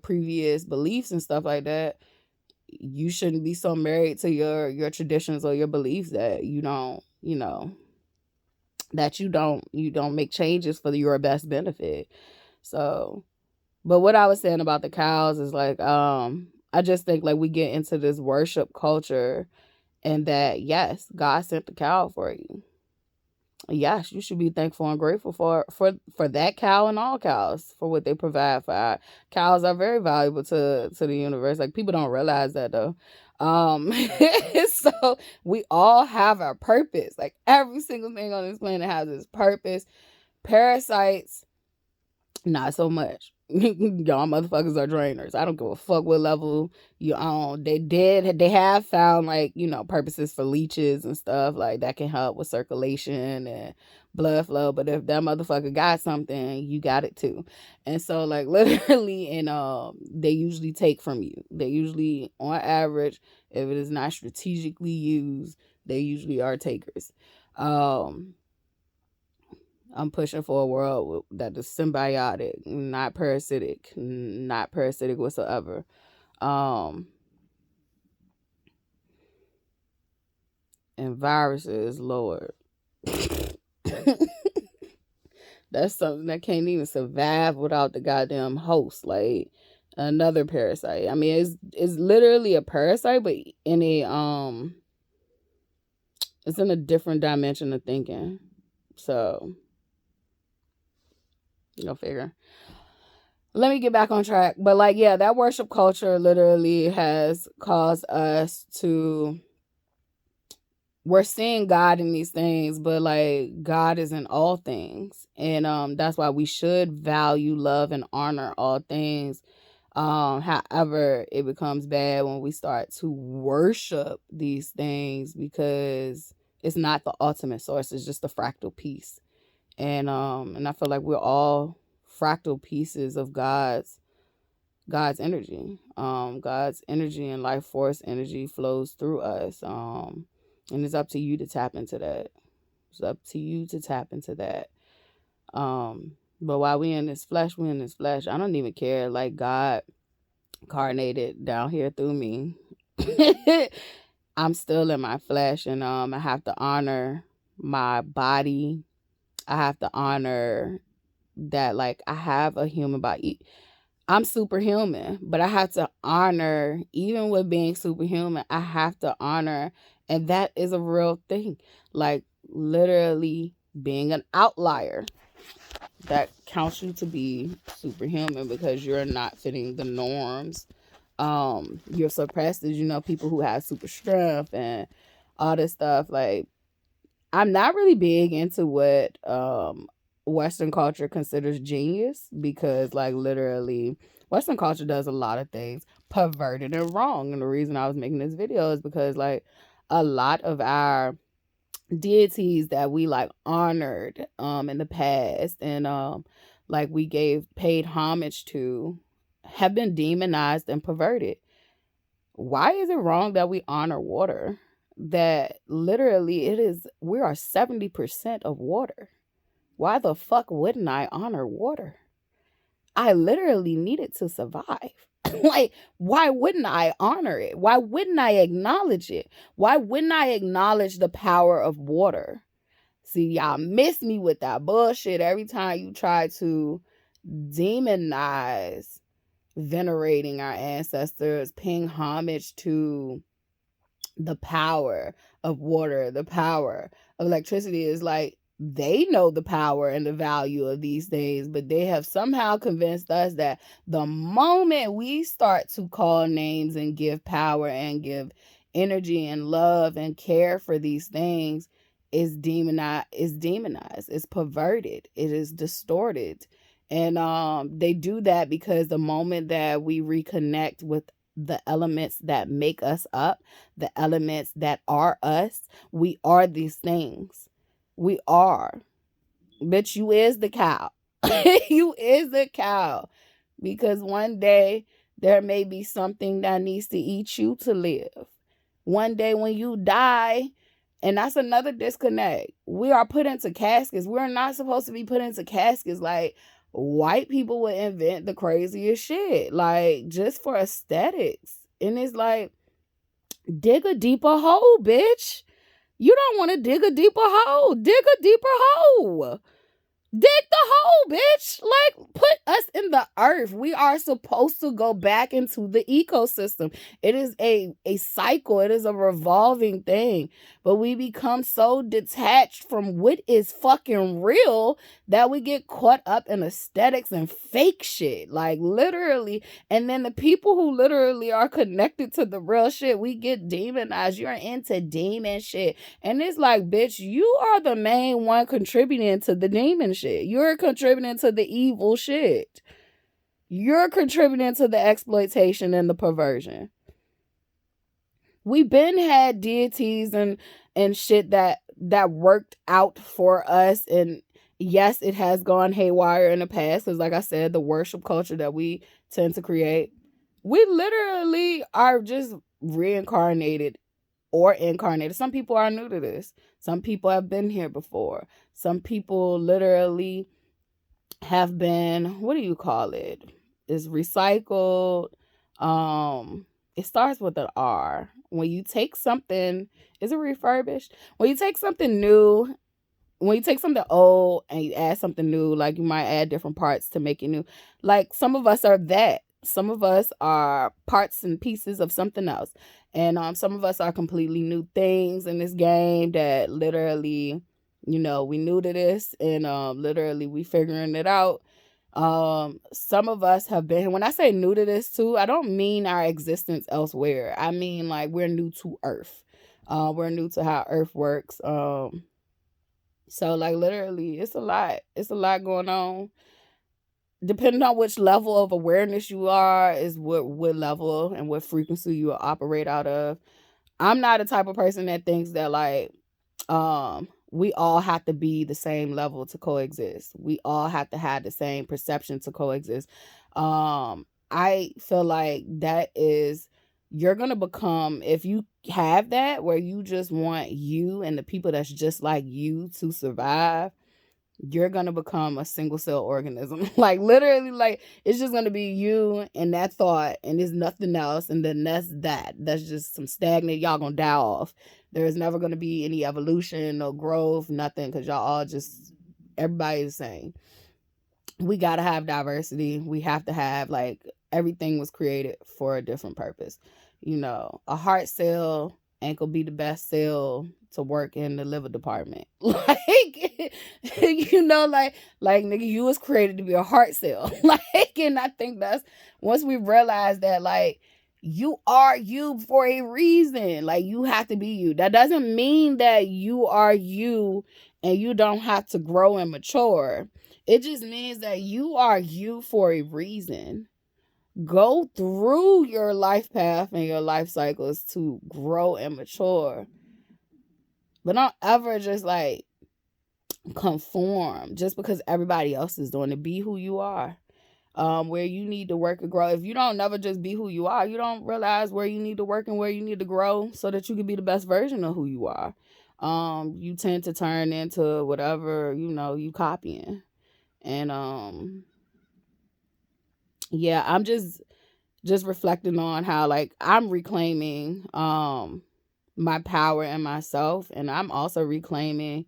previous beliefs and stuff like that, you shouldn't be so married to your traditions or your beliefs that you don't make changes for your best benefit. So, but what I was saying about the cows is like, I just think like we get into this worship culture, and that yes, God sent the cow for you. Yes, you should be thankful and grateful for that cow and all cows for what they provide for our cows. Are very valuable to the universe. Like people don't realize that though. So we all have our purpose. Like every single thing on this planet has its purpose. Parasites, not so much. Y'all motherfuckers are drainers. I don't give a fuck what level you on. They have found, like, purposes for leeches and stuff like that can help with circulation and blood flow. But if that motherfucker got something, you got it too. And so, like, literally, and they usually take from you. They usually, on average, if it is not strategically used, they usually are takers. I'm pushing for a world that is symbiotic, not parasitic whatsoever. And viruses, Lord. That's something that can't even survive without the goddamn host, like another parasite. I mean, it's literally a parasite, but in a it's in a different dimension of thinking. So go figure. Let me get back on track. But, like, yeah, that worship culture literally has caused us to... We're seeing God in these things, but, like, God is in all things. And that's why we should value, love, and honor all things. However, it becomes bad when we start to worship these things because it's not the ultimate source. It's just a fractal piece. And I feel like we're all fractal pieces of God's energy. God's energy and life force energy flows through us. And it's up to you to tap into that. It's up to you to tap into that. But while we in this flesh, I don't even care. Like, God incarnated down here through me. I'm still in my flesh, and I have to honor my body. I have to honor that, like, I have a human body. I'm superhuman, but I have to honor, even with being superhuman, I have to honor, and that is a real thing. Like, literally being an outlier, that counts you to be superhuman because you're not fitting the norms. You're suppressed as, people who have super strength and all this stuff. Like, I'm not really big into what Western culture considers genius because, like, literally Western culture does a lot of things perverted and wrong. And the reason I was making this video is because, like, a lot of our deities that we, like, honored in the past and like we paid homage to have been demonized and perverted. Why is it wrong that we honor water? That literally we are 70% of water. Why the fuck wouldn't I honor water? I literally need it to survive. Like, why wouldn't I honor it? Why wouldn't I acknowledge it? Why wouldn't I acknowledge the power of water? See, y'all miss me with that bullshit every time you try to demonize venerating our ancestors, paying homage to the power of water, the power of electricity. Is like, they know the power and the value of these things, but they have somehow convinced us that the moment we start to call names and give power and give energy and love and care for these things, is demonized, it's perverted, it is distorted. And they do that because the moment that we reconnect with the elements that make us up, the elements that are us, we are these things. We are. Bitch, you is the cow. You is the cow. Because one day there may be something that needs to eat you to live. One day when you die, and that's another disconnect. We are put into caskets. We're not supposed to be put into caskets. Like, white people would invent the craziest shit, like, just for aesthetics. And it's like, dig a deeper hole, bitch. You don't want to dig a deeper hole. Dig a deeper hole. Dig the hole, bitch. Like, put us in the earth. We are supposed to go back into the ecosystem. It is a cycle. It is a revolving thing. But we become so detached from what is fucking real that we get caught up in aesthetics and fake shit. Like, literally. And then the people who literally are connected to the real shit, we get demonized. You're into demon shit. And it's like, bitch, you are the main one contributing to the demon shit. You're contributing to the evil shit. You're contributing to the exploitation and the perversion. We been had deities and shit that worked out for us, and yes, it has gone haywire in the past, because like I said, the worship culture that we tend to create, we literally are just reincarnated or incarnated. Some people are new to this. Some people have been here before. Some people literally have been, what do you call it? Is recycled. It starts with an R. When you take something, is it refurbished? When you take something new, when you take something old and you add something new, like you might add different parts to make it new. Like some of us are that. Some of us are parts and pieces of something else. And some of us are completely new things in this game that literally, we new to this, and literally we figuring it out. Some of us have been, when I say new to this too, I don't mean our existence elsewhere. I mean like we're new to Earth. We're new to how Earth works. So like literally it's a lot going on. Depending on which level of awareness you are is what level and what frequency you operate out of. I'm not the type of person that thinks that like we all have to be the same level to coexist. We all have to have the same perception to coexist. I feel like that is, you're going to become, if you have that where you just want you and the people that's just like you to survive, you're going to become a single cell organism. Like literally, like it's just going to be you and that thought, and there's nothing else. And then that's just some stagnant, y'all going to die off. There's never going to be any evolution, no growth, nothing, because y'all all just, everybody's the same. We got to have diversity. We have to have, like, everything was created for a different purpose. A heart cell ain't gonna be the best cell to work in the liver department. Like, like nigga, you was created to be a heart cell. Like, and I think that's, once we realize that, like, you are you for a reason. Like, you have to be you. That doesn't mean that you are you and you don't have to grow and mature. It just means that you are you for a reason. Go through your life path and your life cycles to grow and mature. But don't ever just like conform just because everybody else is doing it. Be who you are. Where you need to work and grow. If you don't never just be who you are, you don't realize where you need to work and where you need to grow so that you can be the best version of who you are. You tend to turn into whatever, you copying. And yeah, I'm just reflecting on how, like, I'm reclaiming my power and myself, and I'm also reclaiming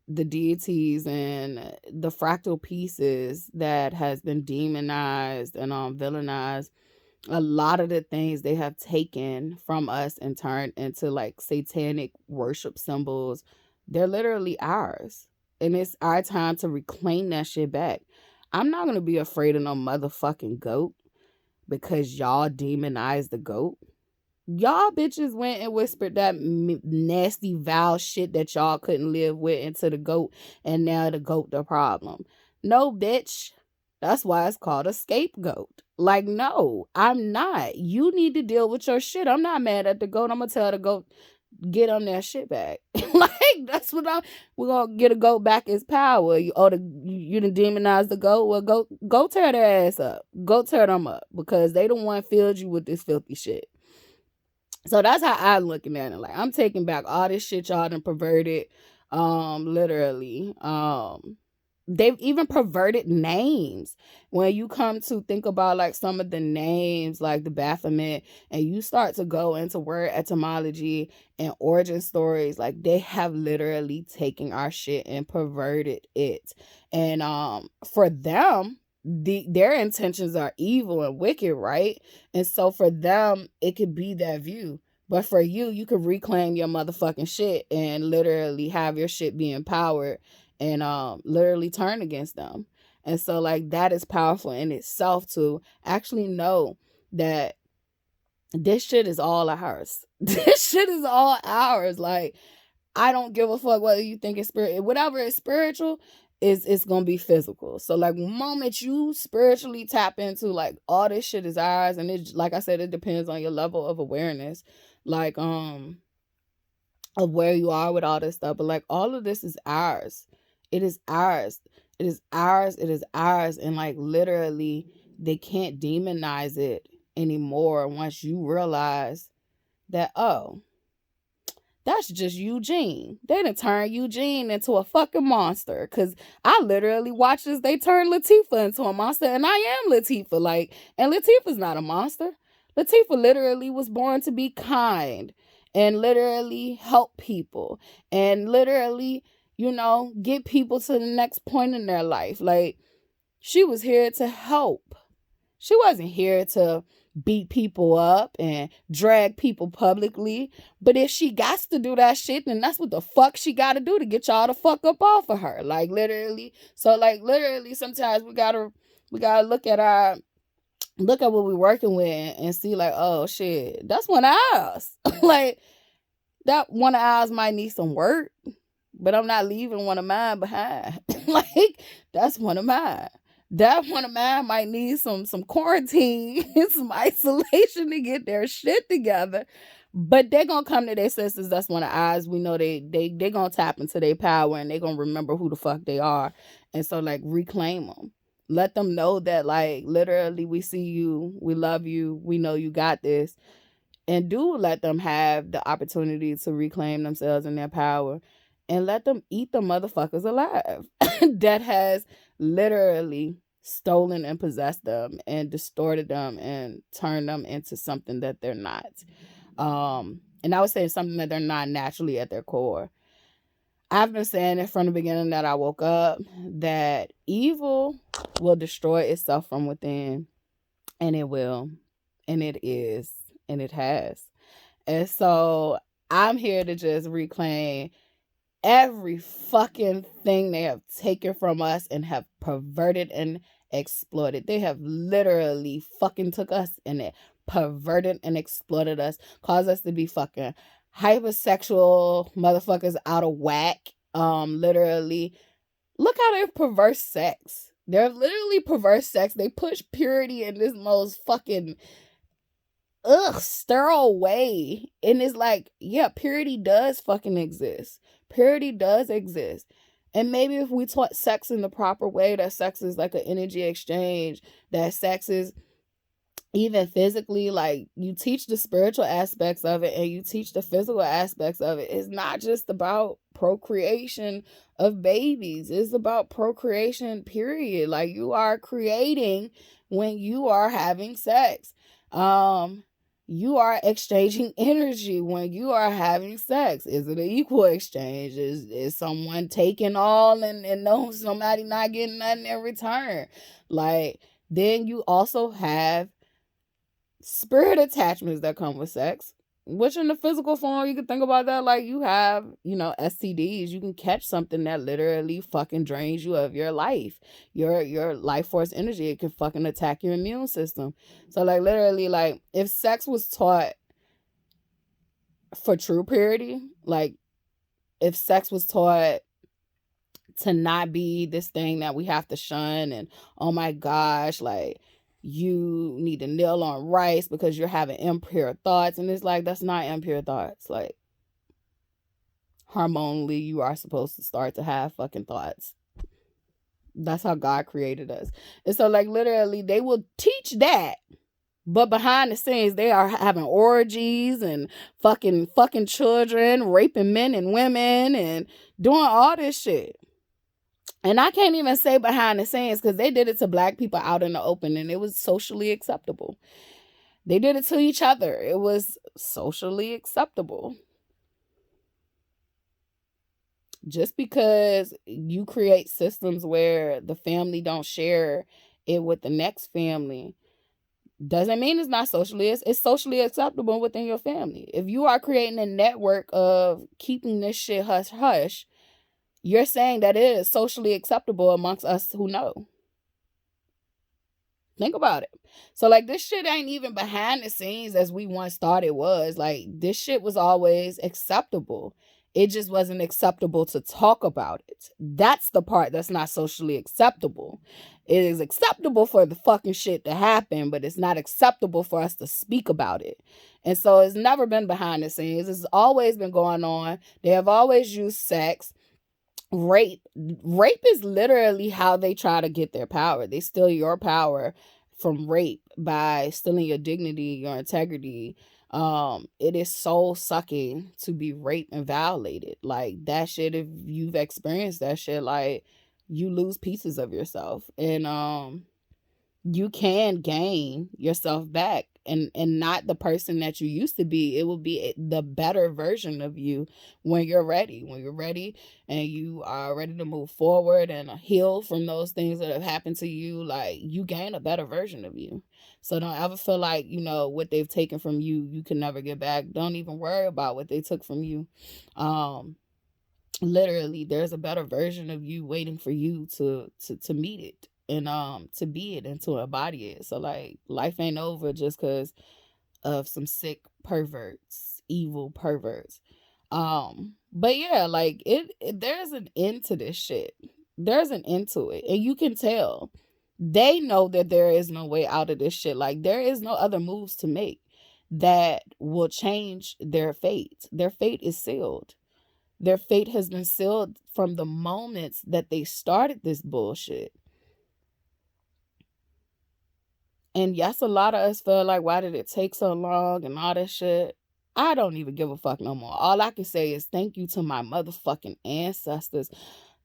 the deities and the fractal pieces that has been demonized and villainized. A lot of the things they have taken from us and turned into like satanic worship symbols, they're literally ours, and it's our time to reclaim that shit back. I'm not gonna be afraid of no motherfucking goat because y'all demonized the goat. Y'all bitches went and whispered that nasty, vile shit that y'all couldn't live with into the goat, and now the goat the problem. No, bitch. That's why it's called a scapegoat. Like, no, I'm not. You need to deal with your shit. I'm not mad at the goat. I'm going to tell the goat, get on that shit back. Like, that's what we're going to get a goat back his power. You done demonize the goat. Well, go tear their ass up. Go tear them up, because they the one filled you with this filthy shit. So that's how I'm looking at it. Like, I'm taking back all this shit y'all done perverted. Literally. They've even perverted names. When you come to think about like some of the names, like the Baphomet, and you start to go into word etymology and origin stories, like they have literally taken our shit and perverted it. And for them, their intentions are evil and wicked, right? And so for them, it could be that view. But for you could reclaim your motherfucking shit and literally have your shit be empowered and literally turn against them. And so like that is powerful in itself, to actually know that this shit is all ours. This shit is all ours. Like, I don't give a fuck whether you think it's spirit, whatever is spiritual. it's gonna be physical. So like, moment you spiritually tap into like all this shit is ours, and it, like I said, it depends on your level of awareness, like of where you are with all this stuff. But like, all of this is ours. It is ours. It is ours. It is ours. And like, literally, they can't demonize it anymore once you realize that, oh, that's just Eugene. They done turned Eugene into a fucking monster. Cause I literally watched as they turned Latifah into a monster. And I am Latifah. Like, and Latifah's not a monster. Latifah literally was born to be kind and literally help people. And literally, get people to the next point in their life. Like, she was here to help. She wasn't here to beat people up and drag people publicly. But if she got to do that shit, then that's what the fuck she got to do to get y'all the fuck up off of her. Like, literally. So like, literally, sometimes we gotta look at what we're working with and see like, oh shit, that's one of ours. Like, that one of ours might need some work, but I'm not leaving one of mine behind. Like, that's one of mine. That one of mine might need some quarantine, some isolation to get their shit together. But they're going to come to their senses. That's one of ours. We know they're going to tap into their power, and they're going to remember who the fuck they are. And so, like, reclaim them. Let them know that, like, literally, we see you. We love you. We know you got this. And do let them have the opportunity to reclaim themselves and their power. And let them eat the motherfuckers alive that has literally stolen and possessed them and distorted them and turned them into something that they're not. And I would say something that they're not naturally at their core. I've been saying it from the beginning that I woke up, that evil will destroy itself from within. And it will. And it is. And it has. And so I'm here to just reclaim every fucking thing they have taken from us and have perverted and exploited. They have literally fucking took us and it perverted and exploited us, caused us to be fucking hypersexual motherfuckers out of whack. Literally, look how they perverse sex. They're literally perverse sex. They push purity in this most fucking sterile way. And it's like, yeah, purity does fucking exist. Purity does exist. And maybe if we taught sex in the proper way, that sex is like an energy exchange, that sex is even physically, like, you teach the spiritual aspects of it and you teach the physical aspects of it. It's not just about procreation of babies. It's about procreation, period. Like, you are creating when you are having sex. You are exchanging energy when you are having sex. Is it an equal exchange? Is someone taking all and no, somebody not getting nothing in return? Like, then you also have spirit attachments that come with sex, which in the physical form, you can think about that like you have, STDs. You can catch something that literally fucking drains you of your life, your life force energy. It can fucking attack your immune system. So like, literally, like, if sex was taught for true purity, like if sex was taught to not be this thing that we have to shun and, oh my gosh, like, you need to kneel on rice because you're having impure thoughts. And it's like, that's not impure thoughts. Like, hormonally, you are supposed to start to have fucking thoughts. That's how God created us. And so, like, literally, they will teach that. But behind the scenes, they are having orgies and fucking children, raping men and women and doing all this shit. And I can't even say behind the scenes, because they did it to Black people out in the open and it was socially acceptable. They did it to each other. It was socially acceptable. Just because you create systems where the family don't share it with the next family doesn't mean it's not socially. It's socially acceptable within your family. If you are creating a network of keeping this shit hush hush, you're saying that it is socially acceptable amongst us who know. Think about it. So, like, this shit ain't even behind the scenes as we once thought it was. Like, this shit was always acceptable. It just wasn't acceptable to talk about it. That's the part that's not socially acceptable. It is acceptable for the fucking shit to happen, but it's not acceptable for us to speak about it. And so it's never been behind the scenes. It's always been going on. They have always used sex. Rape is literally how they try to get their power. They steal your power from rape by stealing your dignity, your integrity. It is soul sucking to be raped and violated. Like that shit, if you've experienced that shit, like you lose pieces of yourself. And you can gain yourself back and not the person that you used to be. It will be the better version of you when you're ready and you are ready to move forward and heal from those things that have happened to you. Like you gain a better version of you. So don't ever feel like, what they've taken from you can never get back. Don't even worry about what they took from you. Literally there's a better version of you waiting for you to meet it and to be it and to embody it. So like life ain't over just because of some sick perverts, evil perverts. But yeah, like it there's an end to this shit. There's an end to it, and you can tell they know that there is no way out of this shit. Like there is no other moves to make that will change their fate. Their fate is sealed. Their fate has been sealed from the moments that they started this bullshit. And yes, a lot of us feel like, why did it take so long and all that shit? I don't even give a fuck no more. All I can say is thank you to my motherfucking ancestors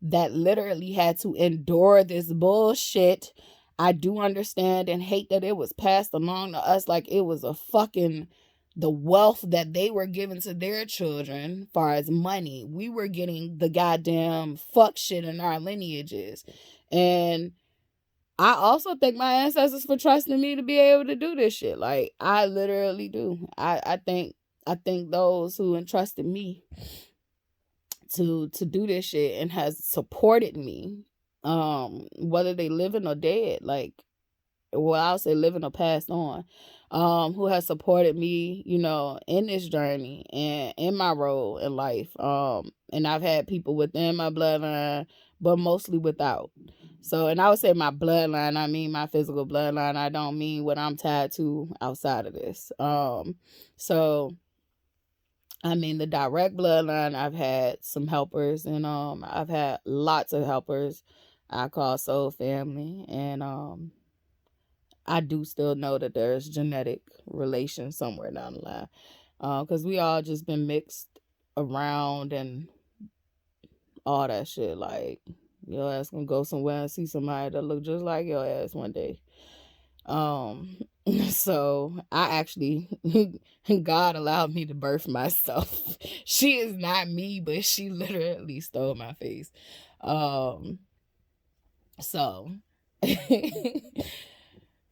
that literally had to endure this bullshit. I do understand and hate that it was passed along to us like it was a fucking the wealth that they were giving to their children, far as money. We were getting the goddamn fuck shit in our lineages. And I also thank my ancestors for trusting me to be able to do this shit. Like I literally do. I think those who entrusted me to do this shit and has supported me, whether they living or dead, like, well, I'll say living or passed on, who has supported me, in this journey and in my role in life. And I've had people within my bloodline, but mostly without. So, and I would say my bloodline, I mean my physical bloodline. I don't mean what I'm tied to outside of this. So I mean the direct bloodline, I've had some helpers, and I've had lots of helpers I call soul family. And I do still know that there's genetic relation somewhere down the line. Because we all just been mixed around and all that shit. Like, your ass gonna go somewhere and see somebody that look just like your ass one day. So I actually, God allowed me to birth myself. She is not me, but she literally stole my face. So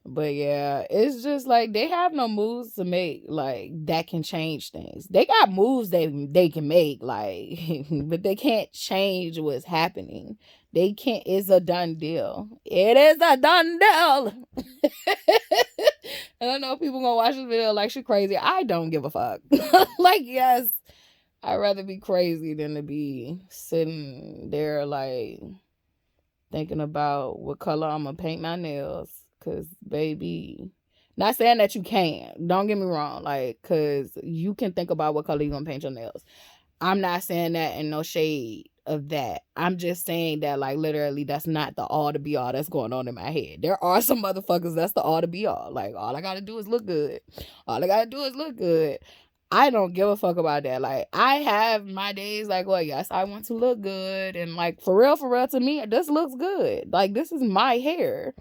but yeah, it's just like they have no moves to make like that can change things. They got moves they can make, like, but they can't change what's happening. They can't. It's a done deal. It is a done deal. And I know people gonna watch this video like she crazy. I don't give a fuck. Like, yes, I'd rather be crazy than to be sitting there like thinking about what color I'm gonna paint my nails. Cause baby, not saying that you can't. Don't get me wrong. Like, cause you can think about what color you're gonna paint your nails. I'm not saying that in no shade of that. I'm just saying that, like, literally, that's not the all to be all that's going on in my head. There are some motherfuckers that's the all to be all. Like, all I gotta do is look good. All I gotta do is look good. I don't give a fuck about that. Like, I have my days like, well, yes, I want to look good. And like, for real, to me, this looks good. Like, this is my hair.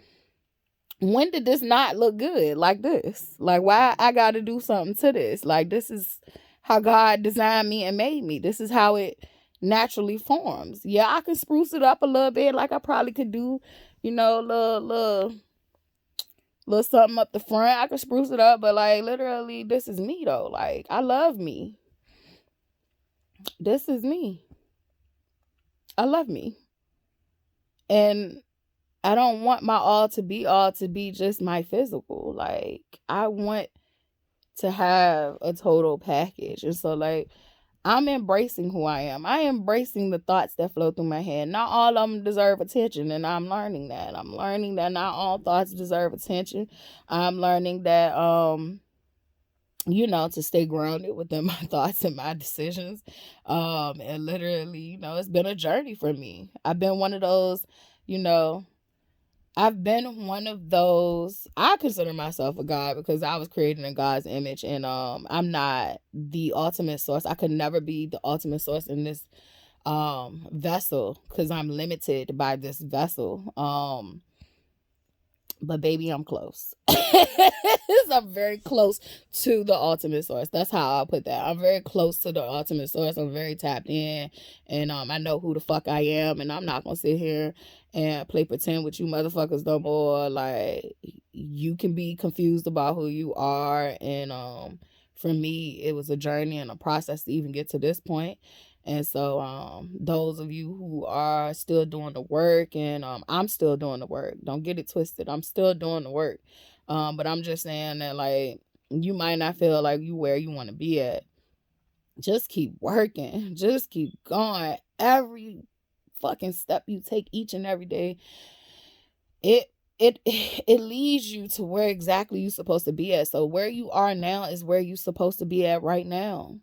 When did this not look good like this? Like, why I got to do something to this? Like, this is how God designed me and made me. This is how it naturally forms. Yeah, I can spruce it up a little bit. Like, I probably could do, little something up the front. I could spruce it up. But, like, literally, this is me, though. Like, I love me. This is me. I love me. And I don't want my all to be just my physical. Like, I want to have a total package. And so, like, I'm embracing who I am. I am embracing the thoughts that flow through my head. Not all of them deserve attention, and I'm learning that. I'm learning that not all thoughts deserve attention. I'm learning that to stay grounded within my thoughts and my decisions. And literally, it's been a journey for me. I've been one of those, you know, I consider myself a God because I was created in God's image, and I'm not the ultimate source. I could never be the ultimate source in this vessel because I'm limited by this vessel. But baby, I'm close. I'm very close to the ultimate source. That's how I'll put that. I'm very close to the ultimate source. I'm very tapped in, and I know who the fuck I am, and I'm not gonna sit here and play pretend with you motherfuckers no more. Like, you can be confused about who you are, and for me, it was a journey and a process to even get to this point. And so those of you who are still doing the work, and I'm still doing the work, don't get it twisted. I'm still doing the work. But I'm just saying that, like, you might not feel like you where you want to be at. Just keep working. Just keep going. Every fucking step you take each and every day, it leads you to where exactly you're supposed to be at. So where you are now is where you're supposed to be at right now.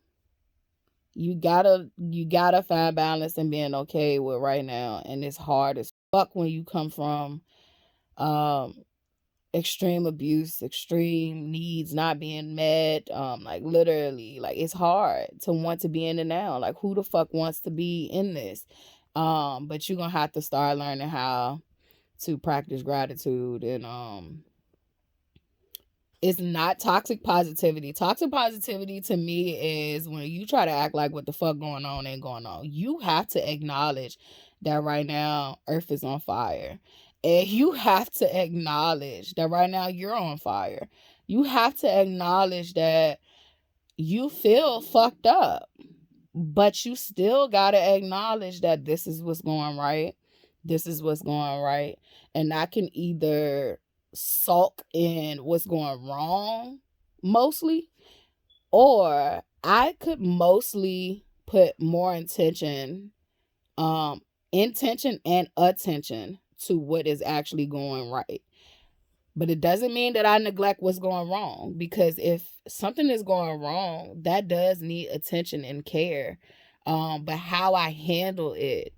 You gotta find balance and being okay with right now. And it's hard as fuck when you come from um extreme abuse, extreme needs not being met. Like, literally, like, it's hard to want to be in the now. Like, who the fuck wants to be in this? But you're gonna have to start learning how to practice gratitude. And it's not toxic positivity. Toxic positivity to me is when you try to act like what the fuck going on ain't going on. You have to acknowledge that right now Earth is on fire. And you have to acknowledge that right now you're on fire. You have to acknowledge that you feel fucked up. But you still gotta acknowledge that this is what's going right. This is what's going right. And I can either sulk in what's going wrong mostly, or I could mostly put more intention and attention to what is actually going right. But it doesn't mean that I neglect what's going wrong, because if something is going wrong, that does need attention and care. But how I handle it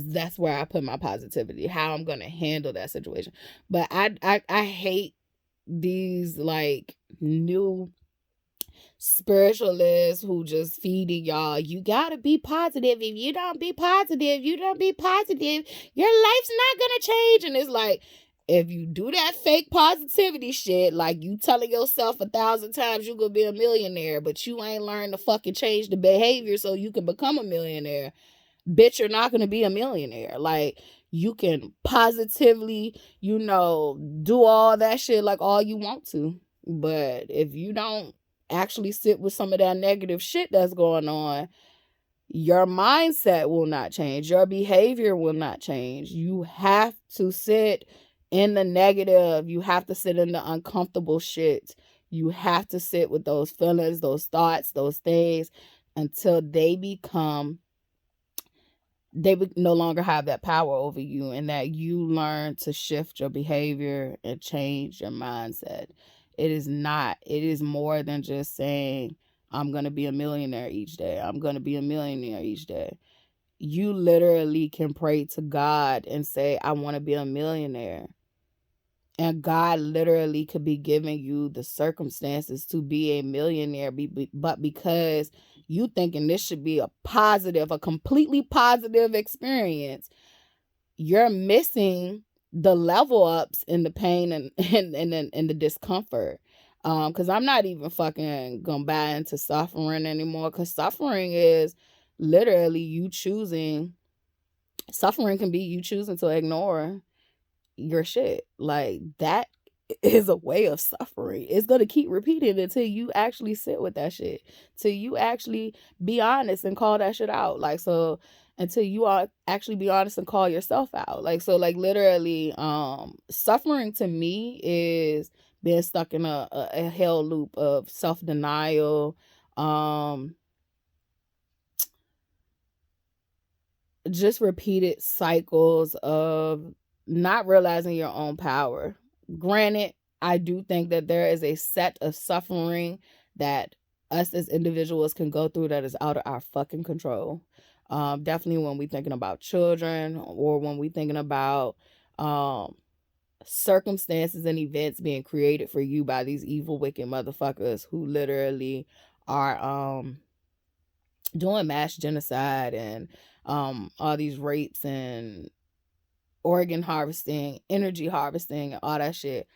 that's where I put my positivity, how I'm gonna handle that situation. But I hate these, like, new spiritualists who just feeding y'all, you gotta be positive. If you don't be positive, your life's not gonna change. And it's like, if you do that fake positivity shit, like you telling yourself 1,000 times you're gonna be a millionaire, but you ain't learned to fucking change the behavior so you can become a millionaire, bitch, you're not gonna be a millionaire. Like, you can positively, do all that shit like all you want to. But if you don't actually sit with some of that negative shit that's going on, your mindset will not change. Your behavior will not change. You have to sit in the negative. You have to sit in the uncomfortable shit. You have to sit with those feelings, those thoughts, those things until they no longer have that power over you, and that you learn to shift your behavior and change your mindset. It is more than just saying, I'm going to be a millionaire each day. I'm going to be a millionaire each day. You literally can pray to God and say, I want to be a millionaire. And God literally could be giving you the circumstances to be a millionaire, but because you thinking this should be a completely positive experience, you're missing the level ups in the pain and the discomfort. Because I'm not even fucking gonna buy into suffering anymore. Because suffering is literally you choosing. Suffering can be you choosing to ignore your shit. Like, that is a way of suffering. It's going to keep repeating until you actually sit with that shit, till you actually be honest and call that shit out. Like, so until you are actually be honest and call yourself out. Like, so, like, literally, suffering to me is being stuck in a hell loop of self-denial, just repeated cycles of not realizing your own power. Granted, I do think that there is a set of suffering that us as individuals can go through that is out of our fucking control. Definitely when we thinking about children, or when we thinking about um, circumstances and events being created for you by these evil, wicked motherfuckers who literally are doing mass genocide and all these rapes and organ harvesting, energy harvesting, and all that shit.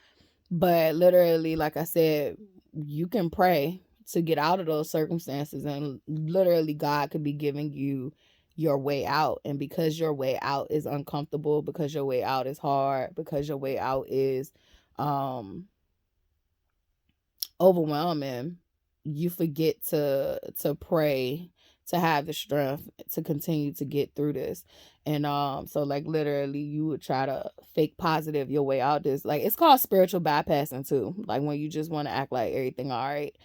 But literally, like I said, you can pray to get out of those circumstances, and literally God could be giving you your way out. And because your way out is uncomfortable, because your way out is hard, because your way out is overwhelming, you forget to pray, to have the strength to continue to get through this. And so like literally you would try to fake positive your way out this. Like, it's called spiritual bypassing too, like when you just want to act like everything all right.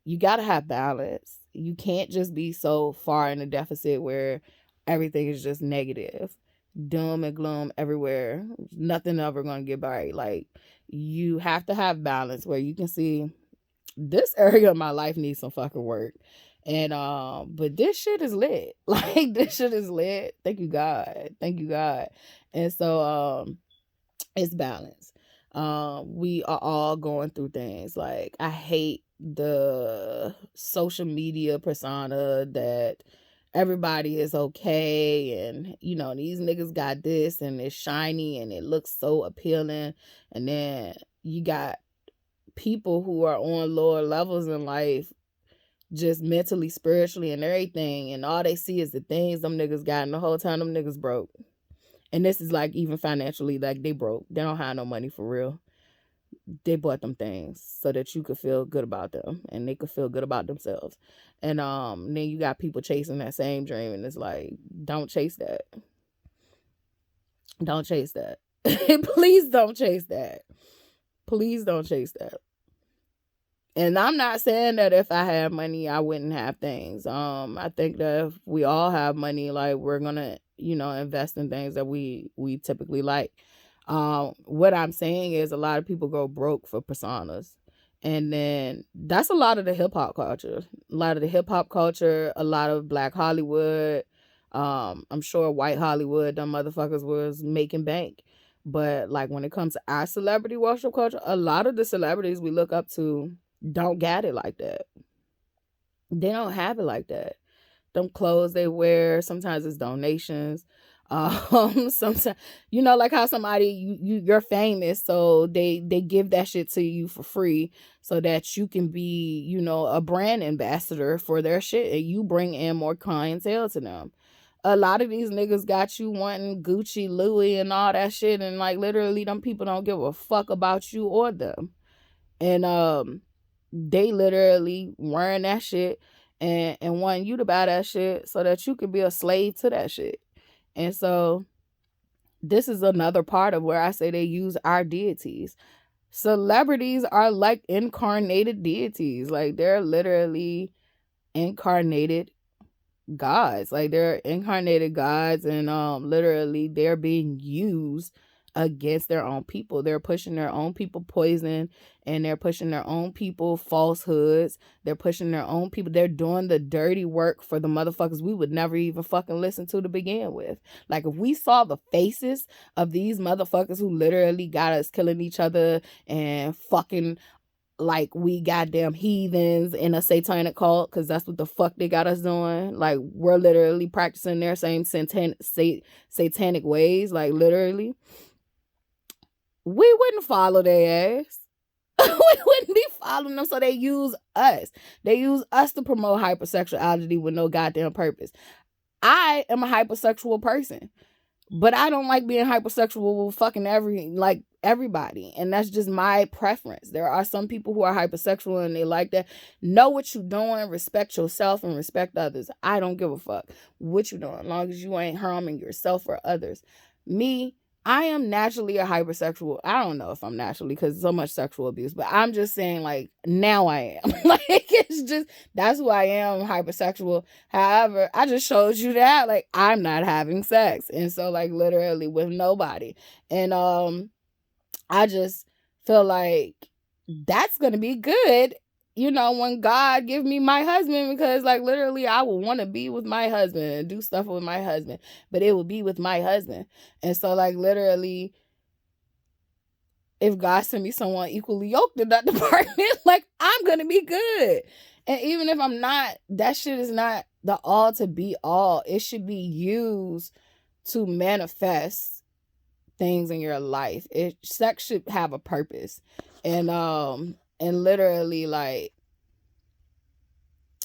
You got to have balance. You can't just be so far in a deficit where everything is just negative, doom and gloom everywhere, nothing ever gonna get right. Like, you have to have balance where you can see this area of my life needs some fucking work. And but this shit is lit. Like, this shit is lit. Thank you, God. Thank you, God. And so it's balance. We are all going through things. Like, I hate the social media persona that everybody is okay, and these niggas got this and it's shiny and it looks so appealing. And then you got people who are on lower levels in life, just mentally, spiritually, and everything, and all they see is the things them niggas got, and the whole time them niggas broke. And this is like even financially, like they broke. They don't have no money for real. They bought them things so that you could feel good about them and they could feel good about themselves. And then you got people chasing that same dream, and it's like, don't chase that. Don't chase that. Please don't chase that. Please don't chase that. And I'm not saying that if I had money, I wouldn't have things. I think that if we all have money, like, we're gonna, invest in things that we typically like. What I'm saying is a lot of people go broke for personas. And then that's a lot of the hip hop culture. A lot of the hip hop culture, a lot of Black Hollywood. I'm sure white Hollywood, them motherfuckers was making bank. But like when it comes to our celebrity worship culture, a lot of the celebrities we look up to don't got it like that. They don't have it like that. Them clothes they wear, sometimes it's donations. Sometimes, like how somebody, you're famous, so they give that shit to you for free so that you can be, a brand ambassador for their shit, and you bring in more clientele to them. A lot of these niggas got you wanting Gucci, Louis, and all that shit, and like literally them people don't give a fuck about you or them. And they literally wearing that shit and wanting you to buy that shit so that you could be a slave to that shit. And so this is another part of where I say they use our deities. Celebrities are like incarnated deities. Like, they're literally incarnated gods. Like, they're incarnated gods, and literally they're being used against their own people. They're pushing their own people poison, and they're pushing their own people falsehoods. They're pushing their own people. They're doing the dirty work for the motherfuckers we would never even fucking listen to begin with. Like, if we saw the faces of these motherfuckers who literally got us killing each other and fucking like we goddamn heathens in a satanic cult, because that's what the fuck they got us doing. Like, we're literally practicing their same satanic ways, like literally. We wouldn't follow their ass. We wouldn't be following them. So they use us. They use us to promote hypersexuality with no goddamn purpose. I am a hypersexual person, but I don't like being hypersexual with fucking everybody. And that's just my preference. There are some people who are hypersexual and they like that. Know what you're doing, respect yourself, and respect others. I don't give a fuck what you're doing, as long as you ain't harming yourself or others. Me, I am naturally a hypersexual. I don't know if I'm naturally, because so much sexual abuse, but I'm just saying, like, now I am. Like, it's just, that's who I am, hypersexual. However, I just showed you that, like, I'm not having sex. And so, like, literally with nobody. And I just feel like that's going to be good, when God give me my husband, because, like, literally I will want to be with my husband and do stuff with my husband, but it will be with my husband. And so, like, literally, if God send me someone equally yoked in that department, like, I'm going to be good. And even if I'm not, that shit is not the all to be all. It should be used to manifest things in your life. Sex should have a purpose. And literally, like,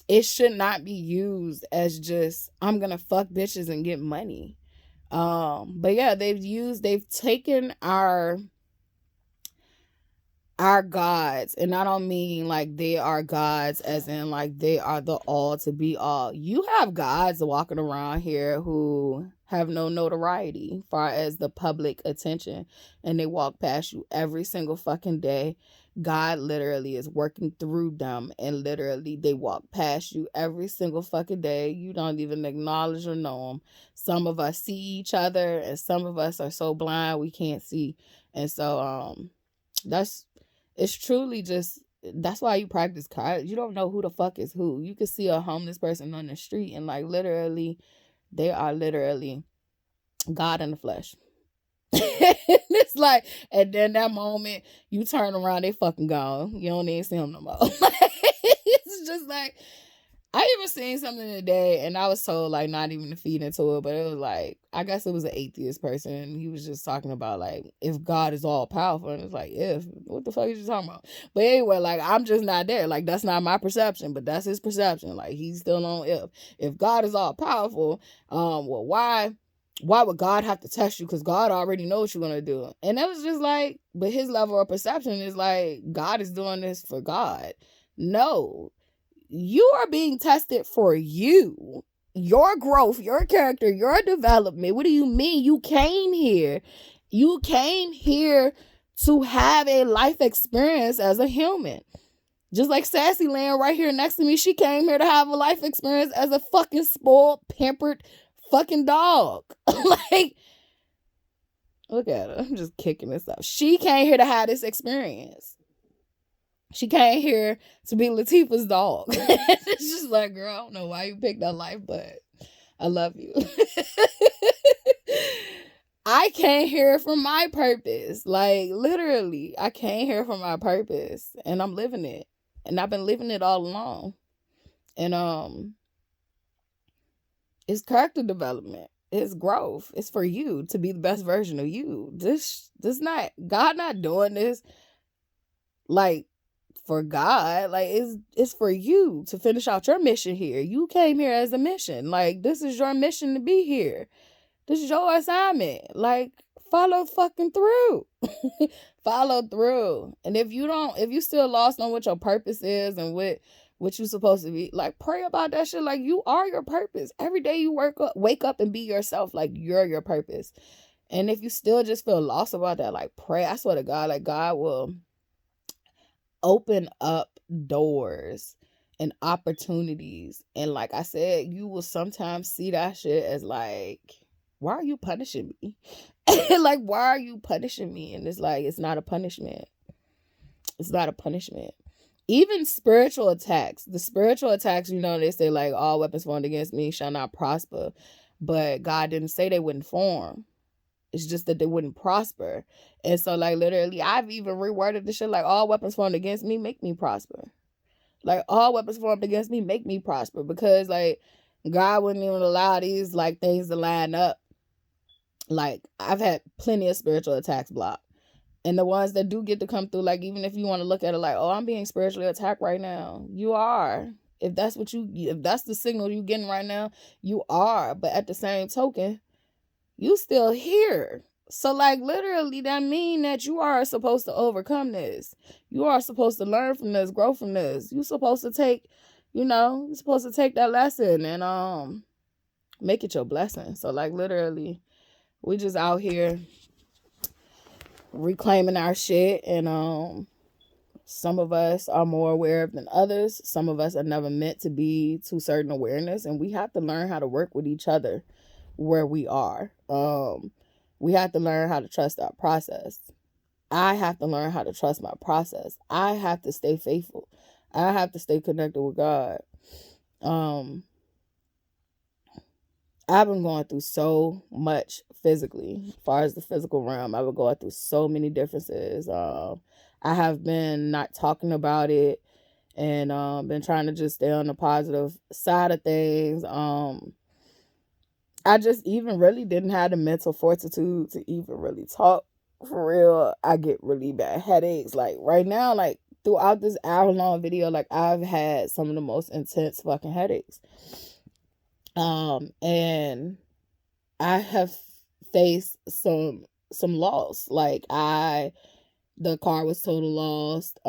it should not be used as just, I'm gonna fuck bitches and get money. But yeah, they've taken our gods, and I don't mean like they are gods as in like they are the all to be all. You have gods walking around here who have no notoriety far as the public attention, and they walk past you every single fucking day. God literally is working through them, and literally they walk past you every single fucking day. You don't even acknowledge or know them. Some of us see each other, and some of us are so blind we can't see. And so it's truly just, that's why you practice cards. You don't know who the fuck is who. You can see a homeless person on the street, and like literally, they are literally God in the flesh. It's like, and then that moment you turn around, they fucking gone. You don't even see them no more. It's just like, I even seen something today, and I was told like not even to feed into it, but it was like, I guess it was an atheist person, and he was just talking about like, if God is all powerful, and it's like, what the fuck are you talking about? But anyway, like, I'm just not there. Like, that's not my perception, but that's his perception. Like, he's still on if God is all powerful, well, why would God have to test you? Because God already knows what you're gonna do. And that was just like, but his level of perception is like, God is doing this for God. No. You are being tested for you, your growth, your character, your development. What do you mean? You came here to have a life experience as a human. Just like Sassy laying right here next to me, she came here to have a life experience as a fucking spoiled, pampered fucking dog. Like, look at her. I'm just kicking this up. She came here to have this experience. She came here to be Latifah's dog. It's just like, girl, I don't know why you picked that life, but I love you. I came here for my purpose. Like, literally, I came here for my purpose, and I'm living it. And I've been living it all along. And it's character development. It's growth. It's for you to be the best version of you. This not, God not doing this like for God. Like, it's for you to finish out your mission here. You came here as a mission. Like, this is your mission to be here. This is your assignment. Like, follow fucking through. Follow through. And if you still lost on what your purpose is and what you're supposed to be, like, pray about that shit. Like, you are your purpose. Every day you wake up and be yourself. Like, you're your purpose. And if you still just feel lost about that, like, pray. I swear to God, like, God will open up doors and opportunities. And like I said, you will sometimes see that shit as like, why are you punishing me? Like, why are you punishing me? And it's like, it's not a punishment. It's not a punishment. Even spiritual attacks. The spiritual attacks, they say like, all weapons formed against me shall not prosper. But God didn't say they wouldn't form. It's just that they wouldn't prosper. And so, like, literally, I've even reworded the shit like, all weapons formed against me make me prosper. Like, all weapons formed against me make me prosper. Because, like, God wouldn't even allow these, like, things to line up. Like, I've had plenty of spiritual attacks blocked. And the ones that do get to come through, like, even if you want to look at it like, oh, I'm being spiritually attacked right now. You are. If that's the signal you're getting right now, you are. But at the same token, you still here. So, like, literally, that mean that you are supposed to overcome this. You are supposed to learn from this, grow from this. You're supposed to take, you're supposed to take that lesson and make it your blessing. So, like, literally, we just out here reclaiming our shit and Some of us are more aware of than others. Some of us are never meant to be to certain awareness, and we have to learn how to work with each other where we are. We have to learn how to trust our process. I have to learn how to trust my process. I have to stay faithful. I have to stay connected with God. Um, I've been going through so much physically, as far as the physical realm. I've been going through so many differences. I have been not talking about it, and been trying to just stay on the positive side of things. I just even really didn't have the mental fortitude to even really talk for real. I get really bad headaches. Like right now, like throughout this hour-long video, like I've had some of the most intense fucking headaches. And I have faced some loss. Like the car was total lost.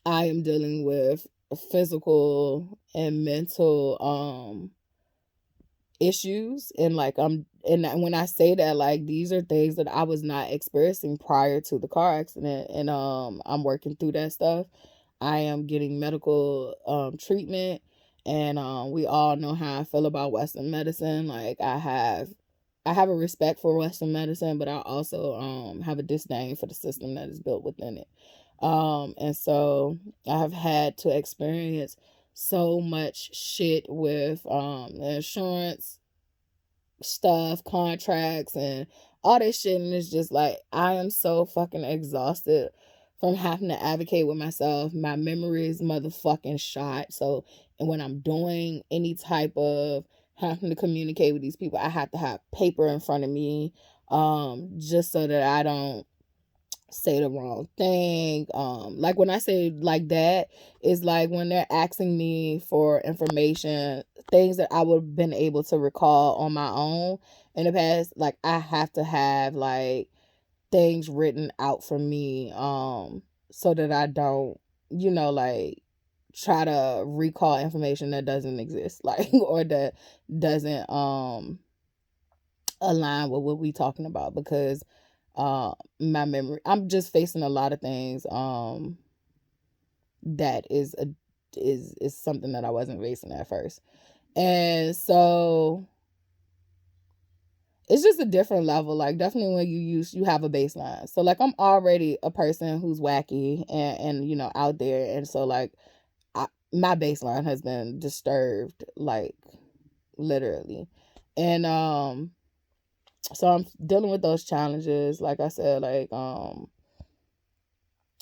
I am dealing with physical and mental issues, and like and when I say that, like these are things that I was not experiencing prior to the car accident, and I'm working through that stuff. I am getting medical treatment, and we all know how I feel about Western medicine. Like I have a respect for Western medicine, but I also have a disdain for the system that is built within it. And so I have had to experience so much shit with the insurance stuff, contracts, and all this shit. And it's just like I am so fucking exhausted from having to advocate with myself. My memory is motherfucking shot. So, and when I'm doing any type of having to communicate with these people, I have to have paper in front of me, just so that I don't say the wrong thing. Like when I say like that, it's like when they're asking me for information, things that I would have been able to recall on my own in the past, like I have to have like things written out for me, so that I don't, like try to recall information that doesn't exist, like or that doesn't align with what we talking about, because my memory, I'm just facing a lot of things that is something that I wasn't facing at first. And so it's just a different level. Like definitely when you have a baseline. So like I'm already a person who's wacky and out there, and so like my baseline has been disturbed, like literally. And so I'm dealing with those challenges. Like I said, like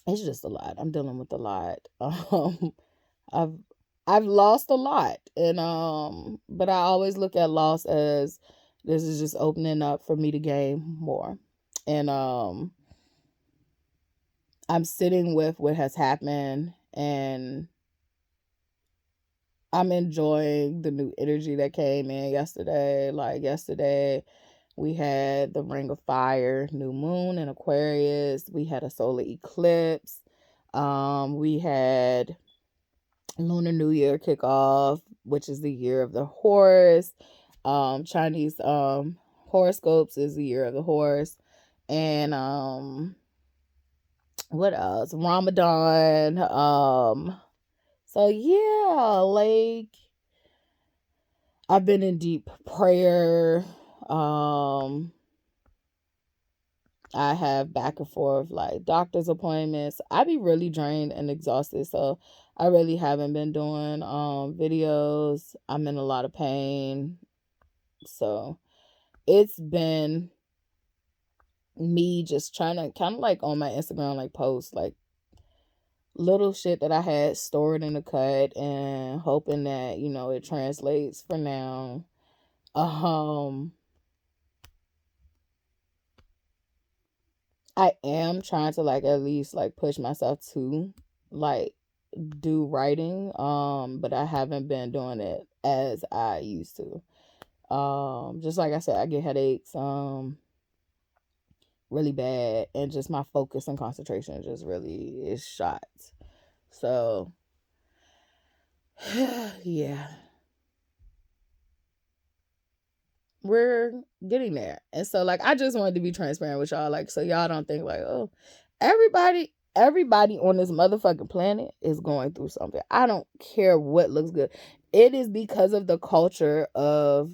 it's just a lot. I'm dealing with a lot. I've I've lost a lot, and but I always look at loss as this is just opening up for me to gain more. And I'm sitting with what has happened, and I'm enjoying the new energy that came in yesterday. Like yesterday, we had the Ring of Fire, new moon in Aquarius. We had a solar eclipse. We had Lunar New Year kickoff, which is the year of the horse. Chinese horoscopes is the year of the horse. And what else? Ramadan. So yeah, like I've been in deep prayer. I have back and forth like doctor's appointments. I be really drained and exhausted, so I really haven't been doing videos. I'm in a lot of pain. So it's been me just trying to kind of like on my Instagram like post like little shit that I had stored in the cut and hoping that, it translates for now. I am trying to like at least like push myself to like do writing, but I haven't been doing it as I used to. Just like I said, I get headaches really bad, and just my focus and concentration just really is shot. So yeah, we're getting there. And so like I just wanted to be transparent with y'all, like so y'all don't think like, oh, Everybody on this motherfucking planet is going through something. I don't care what looks good. It is because of the culture of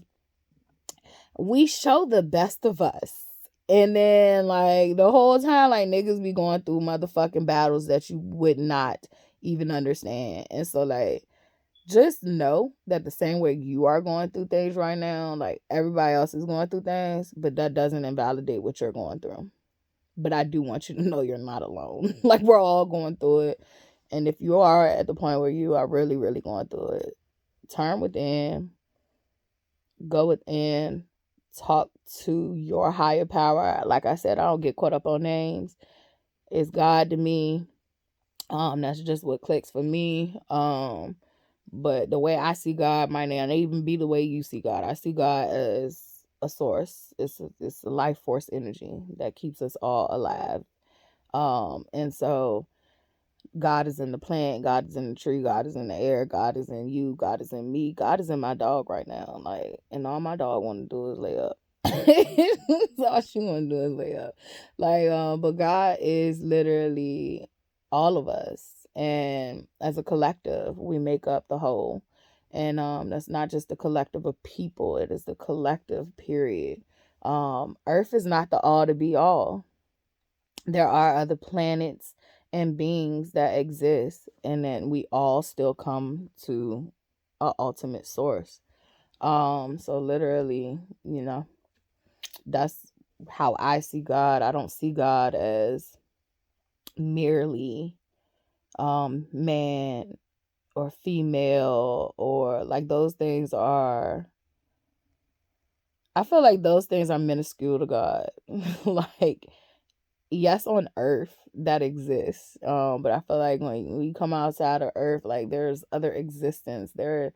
we show the best of us. And then like the whole time like niggas be going through motherfucking battles that you would not even understand. And so like just know that the same way you are going through things right now, like everybody else is going through things, but that doesn't invalidate what you're going through. But I do want you to know you're not alone. Like we're all going through it. And if you are at the point where you are really, really going through it, turn within, go within, talk to your higher power. Like I said, I don't get caught up on names. It's God to me. That's just what clicks for me. But the way I see God might not even be the way you see God. I see God as a source. It's a life force energy that keeps us all alive. And so God is in the plant, God is in the tree, God is in the air, God is in you, God is in me, God is in my dog right now. Like, and all my dog want to do is lay up. That's all she want to do is lay up. Like, but God is literally all of us. And as a collective, we make up the whole. And that's not just the collective of people, it is the collective, period. Earth is not the all to be all. There are other planets and beings that exist, and then we all still come to a ultimate source. So literally, that's how I see God. I don't see God as merely man or female, or like those things are, I feel like those things are minuscule to God. Like, yes, on earth that exists, but I feel like when we come outside of earth, like there's other existence. There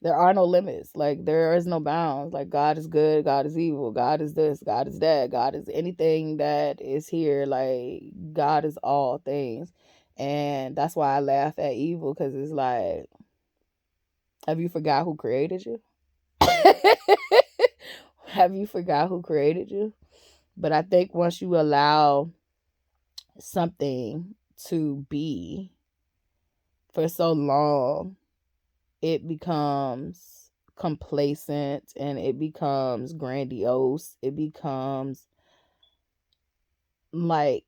are no limits. Like there is no bounds. Like God is good, God is evil, God is this, God is that, God is anything that is here. Like God is all things. And that's why I laugh at evil, because it's like, have you forgot who created you? Have you forgot who created you? But I think once you allow something to be for so long, it becomes complacent and it becomes grandiose. It becomes like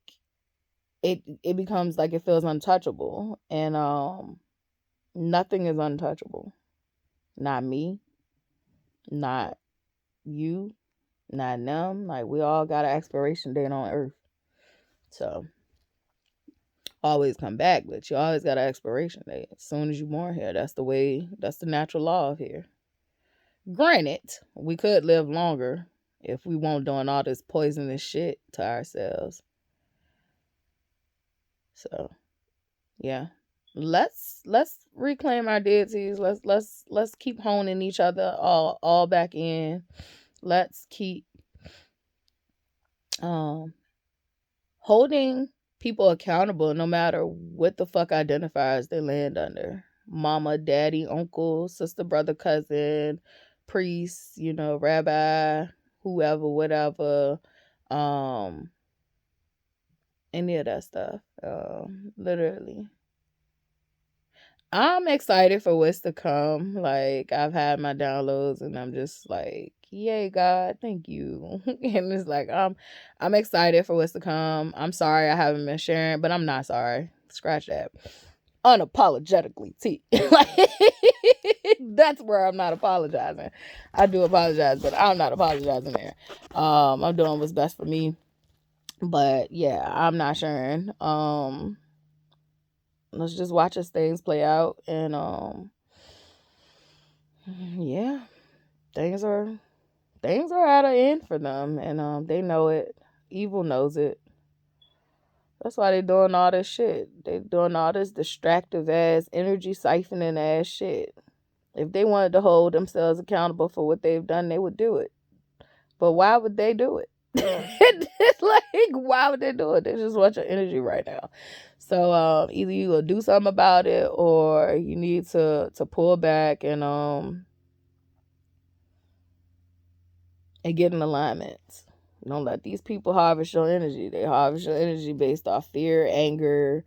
it becomes like it feels untouchable. And nothing is untouchable. Not me, not you, not them. Like we all got an expiration date on earth. So always come back, but you always got an expiration date. As soon as you're born here, that's the natural law of here. Granted, we could live longer if we weren't doing all this poisonous shit to ourselves. So, yeah. Let's reclaim our deities. Let's keep honing each other all back in. Let's keep holding people accountable no matter what the fuck identifiers they land under. Mama, daddy, uncle, sister, brother, cousin, priest, rabbi, whoever, whatever, any of that stuff. Literally. I'm excited for what's to come. Like, I've had my downloads and I'm just like, yay, God, thank you. And it's like, I'm excited for what's to come. I'm sorry I haven't been sharing, but I'm not sorry. Scratch that. Unapologetically T. Like, that's where I'm not apologizing. I do apologize, but I'm not apologizing there. I'm doing what's best for me. But yeah, I'm not sharing. Let's just watch as things play out, and yeah, things are at an end for them, and they know it. Evil knows it. That's why they doing all this shit. They doing all this distractive ass, energy siphoning ass shit. If they wanted to hold themselves accountable for what they've done, they would do it. But why would they do it? It's like, why would they do it? They just want your energy right now. So either you will do something about it, or you need to pull back and get in alignment. Don't let these people harvest your energy. They harvest your energy based off fear, anger,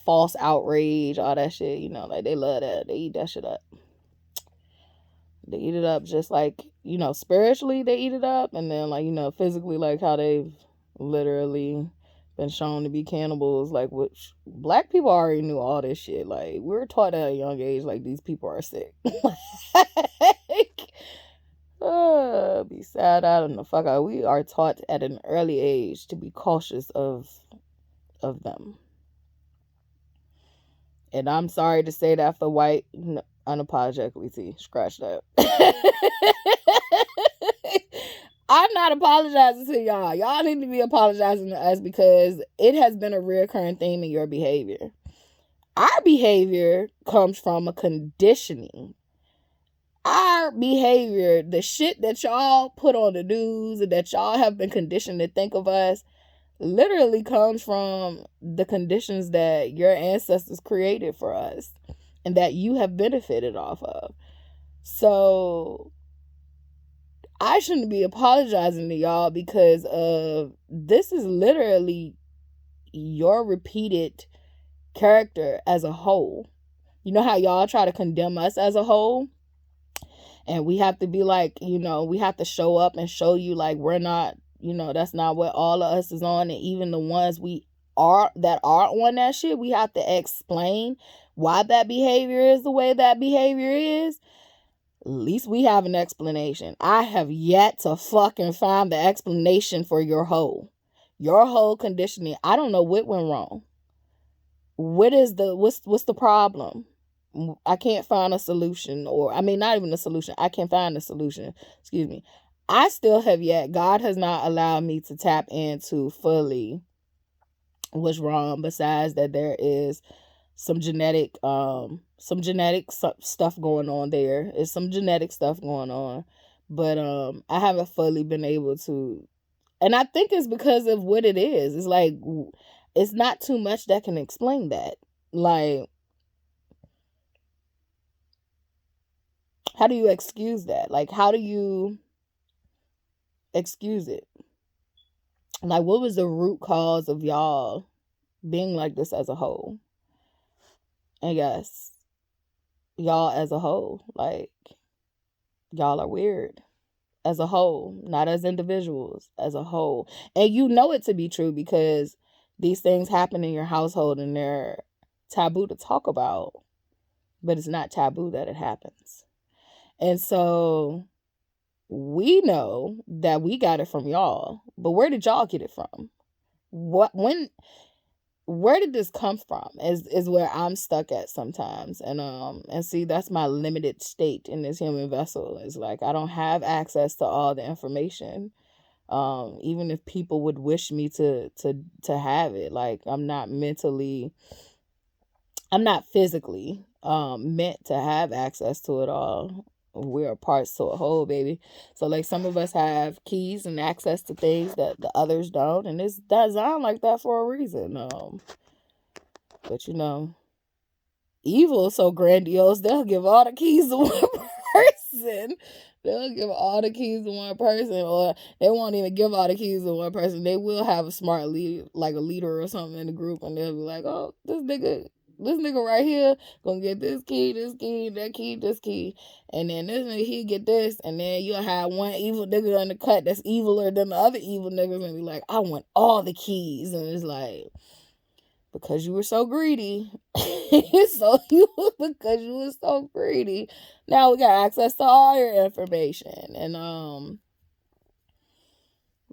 false outrage, all that shit. You know, like they love that. They eat that shit up. They eat it up just like, you know, spiritually they eat it up. And then, like, you know, physically, like how they've literally been shown to be cannibals. Like, which black people already knew all this shit. Like, we were taught at a young age, like, these people are sick. Be sad out of the fuck out. We are taught at an early age to be cautious of them. And I'm sorry to say that for white, unapologetically, T. Scratch that. I'm not apologizing to y'all. Y'all need to be apologizing to us because it has been a reoccurring theme in your behavior. Our behavior comes from a conditioning. Our behavior, the shit that y'all put on the news and that y'all have been conditioned to think of us, literally comes from the conditions that your ancestors created for us and that you have benefited off of. So I shouldn't be apologizing to y'all because of this is literally your repeated character as a whole. You know how y'all try to condemn us as a whole? And we have to be like, you know, we have to show up and show you like we're not, you know, that's not what all of us is on. And even the ones we are that are on that shit, we have to explain why that behavior is the way that behavior is. At least we have an explanation. I have yet to fucking find the explanation for your whole conditioning. I don't know what went wrong. What's the problem? I can't find a solution, or I mean, not even a solution. I can't find a solution. Excuse me. I still have yet. God has not allowed me to tap into fully what's wrong. Besides that, there is some genetic stuff going on there. It's some genetic stuff going on, but I haven't fully been able to, and I think it's because of what it is. It's like it's not too much that can explain that. Like, how do you excuse that? Like, how do you excuse it? Like, what was the root cause of y'all being like this as a whole? And yes, y'all as a whole, like, y'all are weird as a whole, not as individuals, as a whole. And you know it to be true because these things happen in your household and they're taboo to talk about, but it's not taboo that it happens. And so we know that we got it from y'all, but where did y'all get it from? Where did this come from is where I'm stuck at sometimes. And see, that's my limited state in this human vessel. Is like I don't have access to all the information. Even if people would wish me to have it, like I'm not physically meant to have access to it all. We're parts to a whole, baby. So like some of us have keys and access to things that the others don't, and it's designed like that for a reason. But you know, evil is so grandiose, they'll give all the keys to one person. They'll give all the keys to one person, or they won't even give all the keys to one person. They will have a smart leader, like a leader or something in the group, and they'll be like, oh, this nigga right here gonna get this key, that key, this key, and then this nigga he get this, and then you'll have one evil nigga on the cut that's eviler than the other evil niggas, and be like, I want all the keys, and it's like, because you were so greedy, because you were so greedy, now we got access to all your information, and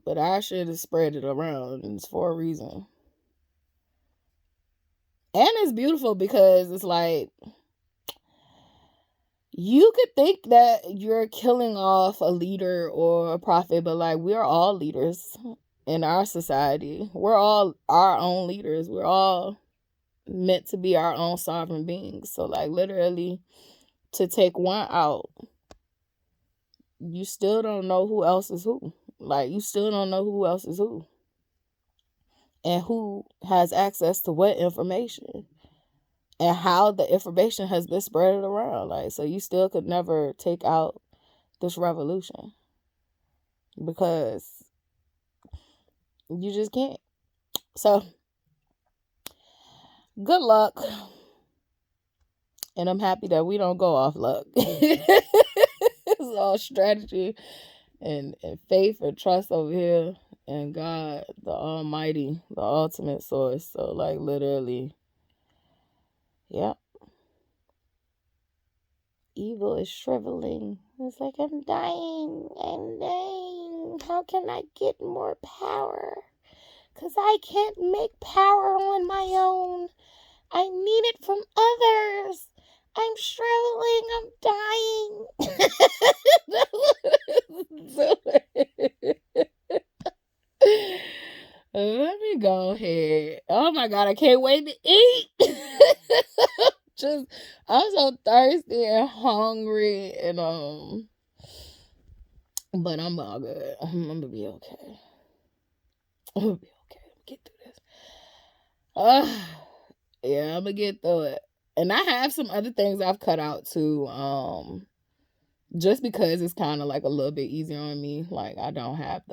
but I should have spread it around, and it's for a reason. And it's beautiful because it's like, you could think that you're killing off a leader or a prophet, but like, we're all leaders in our society. We're all our own leaders. We're all meant to be our own sovereign beings. So like, literally, to take one out, you still don't know who else is who. Like, you still don't know who else is who. And who has access to what information. And how the information has been spread around. Like, so you still could never take out this revolution. Because You just can't. So, good luck. And I'm happy that we don't go off luck. It's all strategy and faith and trust over here. And God, the Almighty, the ultimate source. So, like, literally, yeah. Evil is shriveling. It's like, I'm dying. I'm dying. How can I get more power? Because I can't make power on my own. I need it from others. I'm shriveling. I'm dying. Let me go ahead. Oh my God, I can't wait to eat. I'm so thirsty and hungry, and but I'm all good. I'm gonna be okay. I'm gonna be okay. Get through this. Yeah, I'm gonna get through it. And I have some other things I've cut out too. Just because it's kind of like a little bit easier on me. Like, I don't have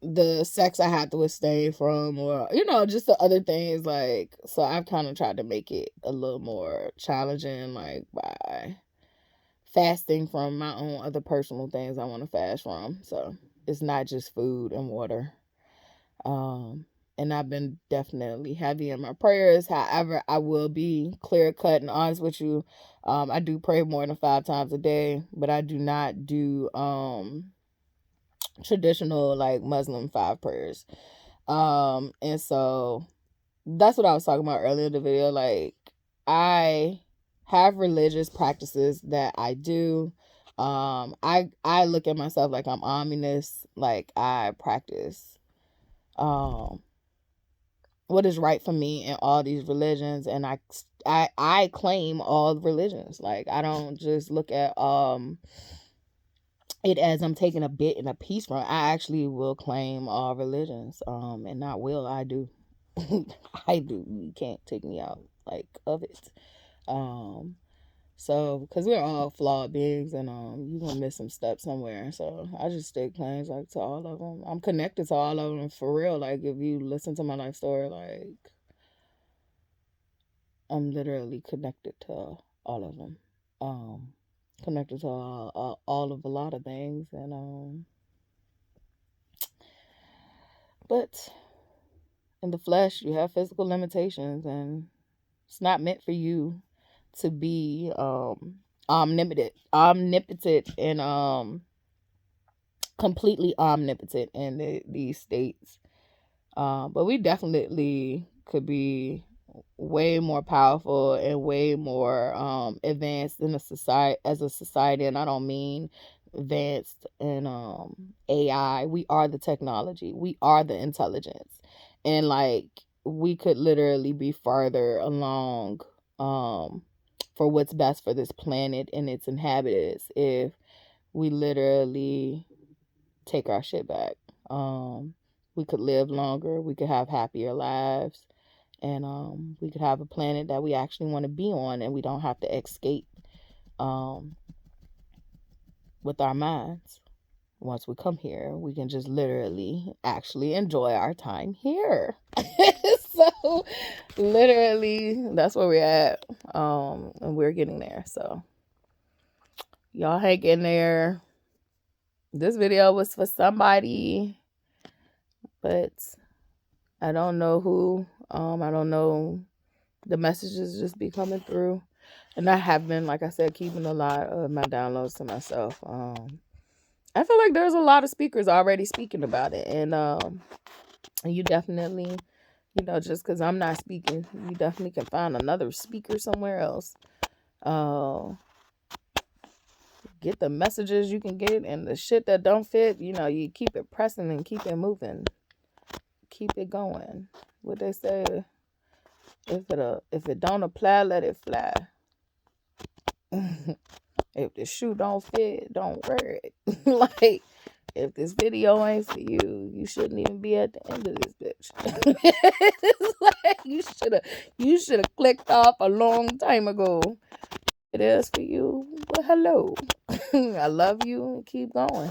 the sex I have to abstain from, or just the other things. Like, so I've kind of tried to make it a little more challenging, like by fasting from my own other personal things I want to fast from. So it's not just food and water. And I've been definitely heavy in my prayers. However, I will be clear cut and honest with you. I do pray more than 5 times a day, but I do not do traditional like Muslim 5 prayers. And so that's what I was talking about earlier in the video. Like, I have religious practices that I do. I look at myself like I'm ominous. Like, I practice what is right for me in all these religions, and I claim all religions. Like, I don't just look at it as I'm taking a bit and a piece from it. I actually will claim all religions. And not will, I do. I do. You can't take me out like of it. So because we're all flawed beings, and you're gonna miss some steps somewhere. So I just stake claims like to all of them. I'm connected to all of them for real. Like, if you listen to my life story, like, I'm literally connected to all of them. Connected to all of a lot of things, and but in the flesh you have physical limitations, and it's not meant for you to be omnipotent and completely omnipotent in these states. But we definitely could be way more powerful and way more advanced in a society. And I don't mean advanced in AI. We are the technology. We are the intelligence. And like, we could literally be farther along for what's best for this planet and its inhabitants if we literally take our shit back. We could live longer. We could have happier lives. And we could have a planet that we actually want to be on, and we don't have to escape with our minds. Once we come here, we can just literally actually enjoy our time here. So literally, that's where we're at. And we're getting there. So y'all hang in there. This video was for somebody, but I don't know who. I don't know. The messages just be coming through. And I have been, like I said, keeping a lot of my downloads to myself. I feel like there's a lot of speakers already speaking about it. And you definitely, just because I'm not speaking, you definitely can find another speaker somewhere else. Get the messages you can get, and the shit that don't fit, you keep it pressing and keep it moving. Keep it going. What they say, if it don't apply, let it fly. If the shoe don't fit, don't wear it. Like, if this video ain't for you, you shouldn't even be at the end of this bitch. It's like, you should have clicked off a long time ago. It is for you. Well, hello. I love you, and keep going.